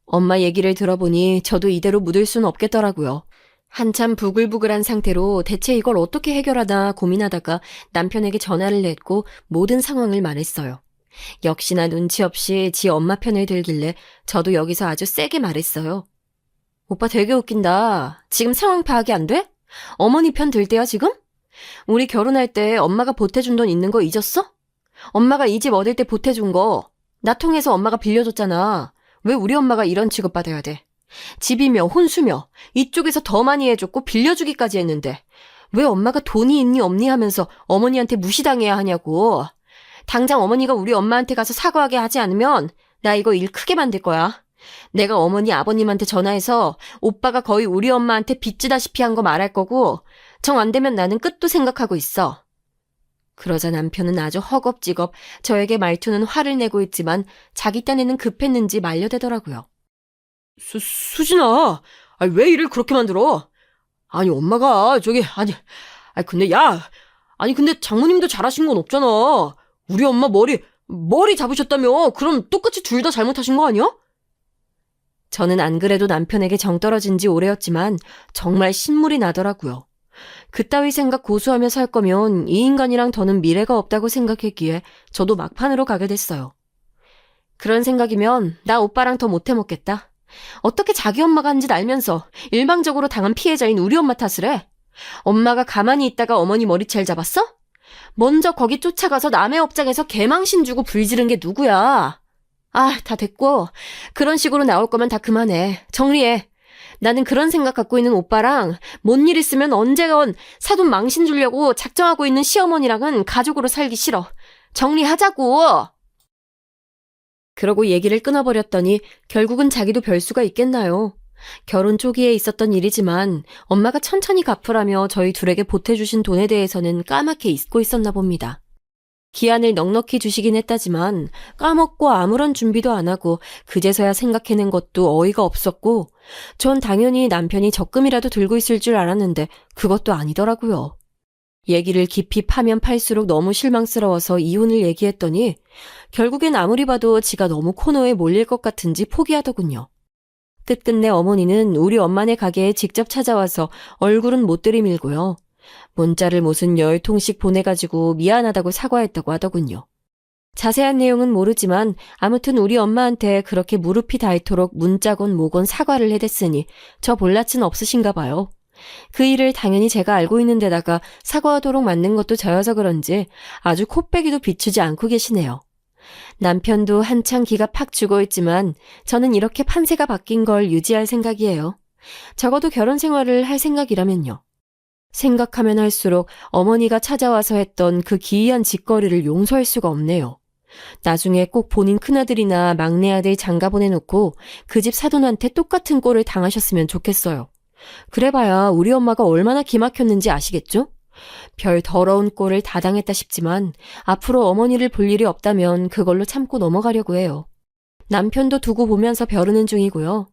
엄마 얘기를 들어보니 저도 이대로 묻을 순 없겠더라고요. 한참 부글부글한 상태로 대체 이걸 어떻게 해결하나 고민하다가 남편에게 전화를 냈고 모든 상황을 말했어요. 역시나 눈치 없이 지 엄마 편을 들길래 저도 여기서 아주 세게 말했어요. 오빠 되게 웃긴다. 지금 상황 파악이 안 돼? 어머니 편 들 때야 지금? 우리 결혼할 때 엄마가 보태준 돈 있는 거 잊었어? 엄마가 이 집 얻을 때 보태준 거 나 통해서 엄마가 빌려줬잖아. 왜 우리 엄마가 이런 취급받아야 돼? 집이며 혼수며 이쪽에서 더 많이 해줬고 빌려주기까지 했는데 왜 엄마가 돈이 있니 없니 하면서 어머니한테 무시당해야 하냐고. 당장 어머니가 우리 엄마한테 가서 사과하게 하지 않으면 나 이거 일 크게 만들 거야. 내가 어머니 아버님한테 전화해서 오빠가 거의 우리 엄마한테 빚지다시피 한 거 말할 거고 정 안 되면 나는 끝도 생각하고 있어. 그러자 남편은 아주 허겁지겁 저에게 말투는 화를 내고 있지만 자기 딴에는 급했는지 말려대더라고요. 수진아, 왜 일을 그렇게 만들어? 아니 엄마가 근데 근데 장모님도 잘하신 건 없잖아. 우리 엄마 머리 잡으셨다며. 그럼 똑같이 둘 다 잘못하신 거 아니야? 저는 안 그래도 남편에게 정 떨어진 지 오래였지만 정말 신물이 나더라고요. 그따위 생각 고수하며 살 거면 이 인간이랑 더는 미래가 없다고 생각했기에 저도 막판으로 가게 됐어요. 그런 생각이면 나 오빠랑 더 못해 먹겠다. 어떻게 자기 엄마가 한 짓 알면서 일방적으로 당한 피해자인 우리 엄마 탓을 해? 엄마가 가만히 있다가 어머니 머리채를 잡았어? 먼저 거기 쫓아가서 남의 업장에서 개망신 주고 불지른 게 누구야? 다 됐고 그런 식으로 나올 거면 다 그만해. 정리해. 나는 그런 생각 갖고 있는 오빠랑 뭔 일 있으면 언제건 사돈 망신 주려고 작정하고 있는 시어머니랑은 가족으로 살기 싫어. 정리하자고. 그러고 얘기를 끊어버렸더니 결국은 자기도 별수가 있겠나요. 결혼 초기에 있었던 일이지만 엄마가 천천히 갚으라며 저희 둘에게 보태주신 돈에 대해서는 까맣게 잊고 있었나 봅니다. 기한을 넉넉히 주시긴 했다지만 까먹고 아무런 준비도 안 하고 그제서야 생각해낸 것도 어이가 없었고 전 당연히 남편이 적금이라도 들고 있을 줄 알았는데 그것도 아니더라고요. 얘기를 깊이 파면 팔수록 너무 실망스러워서 이혼을 얘기했더니 결국엔 아무리 봐도 지가 너무 코너에 몰릴 것 같은지 포기하더군요. 끝끝내 어머니는 우리 엄마네 가게에 직접 찾아와서 얼굴은 못 들이밀고요. 문자를 무슨 10통씩 보내가지고 미안하다고 사과했다고 하더군요. 자세한 내용은 모르지만 아무튼 우리 엄마한테 그렇게 무릎이 닳도록 문자건 뭐건 사과를 해댔으니 저 볼낯은 없으신가 봐요. 그 일을 당연히 제가 알고 있는 데다가 사과하도록 만든 것도 저여서 그런지 아주 코빼기도 비추지 않고 계시네요. 남편도 한창 기가 팍 죽어있지만 저는 이렇게 판세가 바뀐 걸 유지할 생각이에요. 적어도 결혼 생활을 할 생각이라면요. 생각하면 할수록 어머니가 찾아와서 했던 그 기이한 짓거리를 용서할 수가 없네요. 나중에 꼭 본인 큰아들이나 막내 아들 장가 보내놓고 그 집 사돈한테 똑같은 꼴을 당하셨으면 좋겠어요. 그래봐야 우리 엄마가 얼마나 기막혔는지 아시겠죠? 별 더러운 꼴을 다 당했다 싶지만 앞으로 어머니를 볼 일이 없다면 그걸로 참고 넘어가려고 해요. 남편도 두고 보면서 벼르는 중이고요.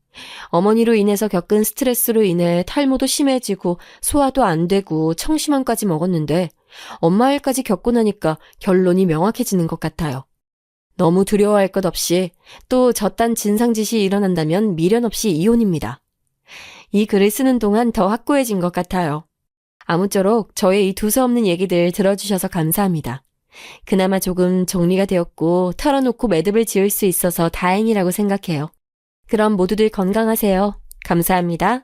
어머니로 인해서 겪은 스트레스로 인해 탈모도 심해지고 소화도 안 되고 청심환까지 먹었는데 엄마 일까지 겪고 나니까 결론이 명확해지는 것 같아요. 너무 두려워할 것 없이 또 저딴 진상짓이 일어난다면 미련 없이 이혼입니다. 이 글을 쓰는 동안 더 확고해진 것 같아요. 아무쪼록 저의 이 두서없는 얘기들 들어주셔서 감사합니다. 그나마 조금 정리가 되었고 털어놓고 매듭을 지을 수 있어서 다행이라고 생각해요. 그럼 모두들 건강하세요. 감사합니다.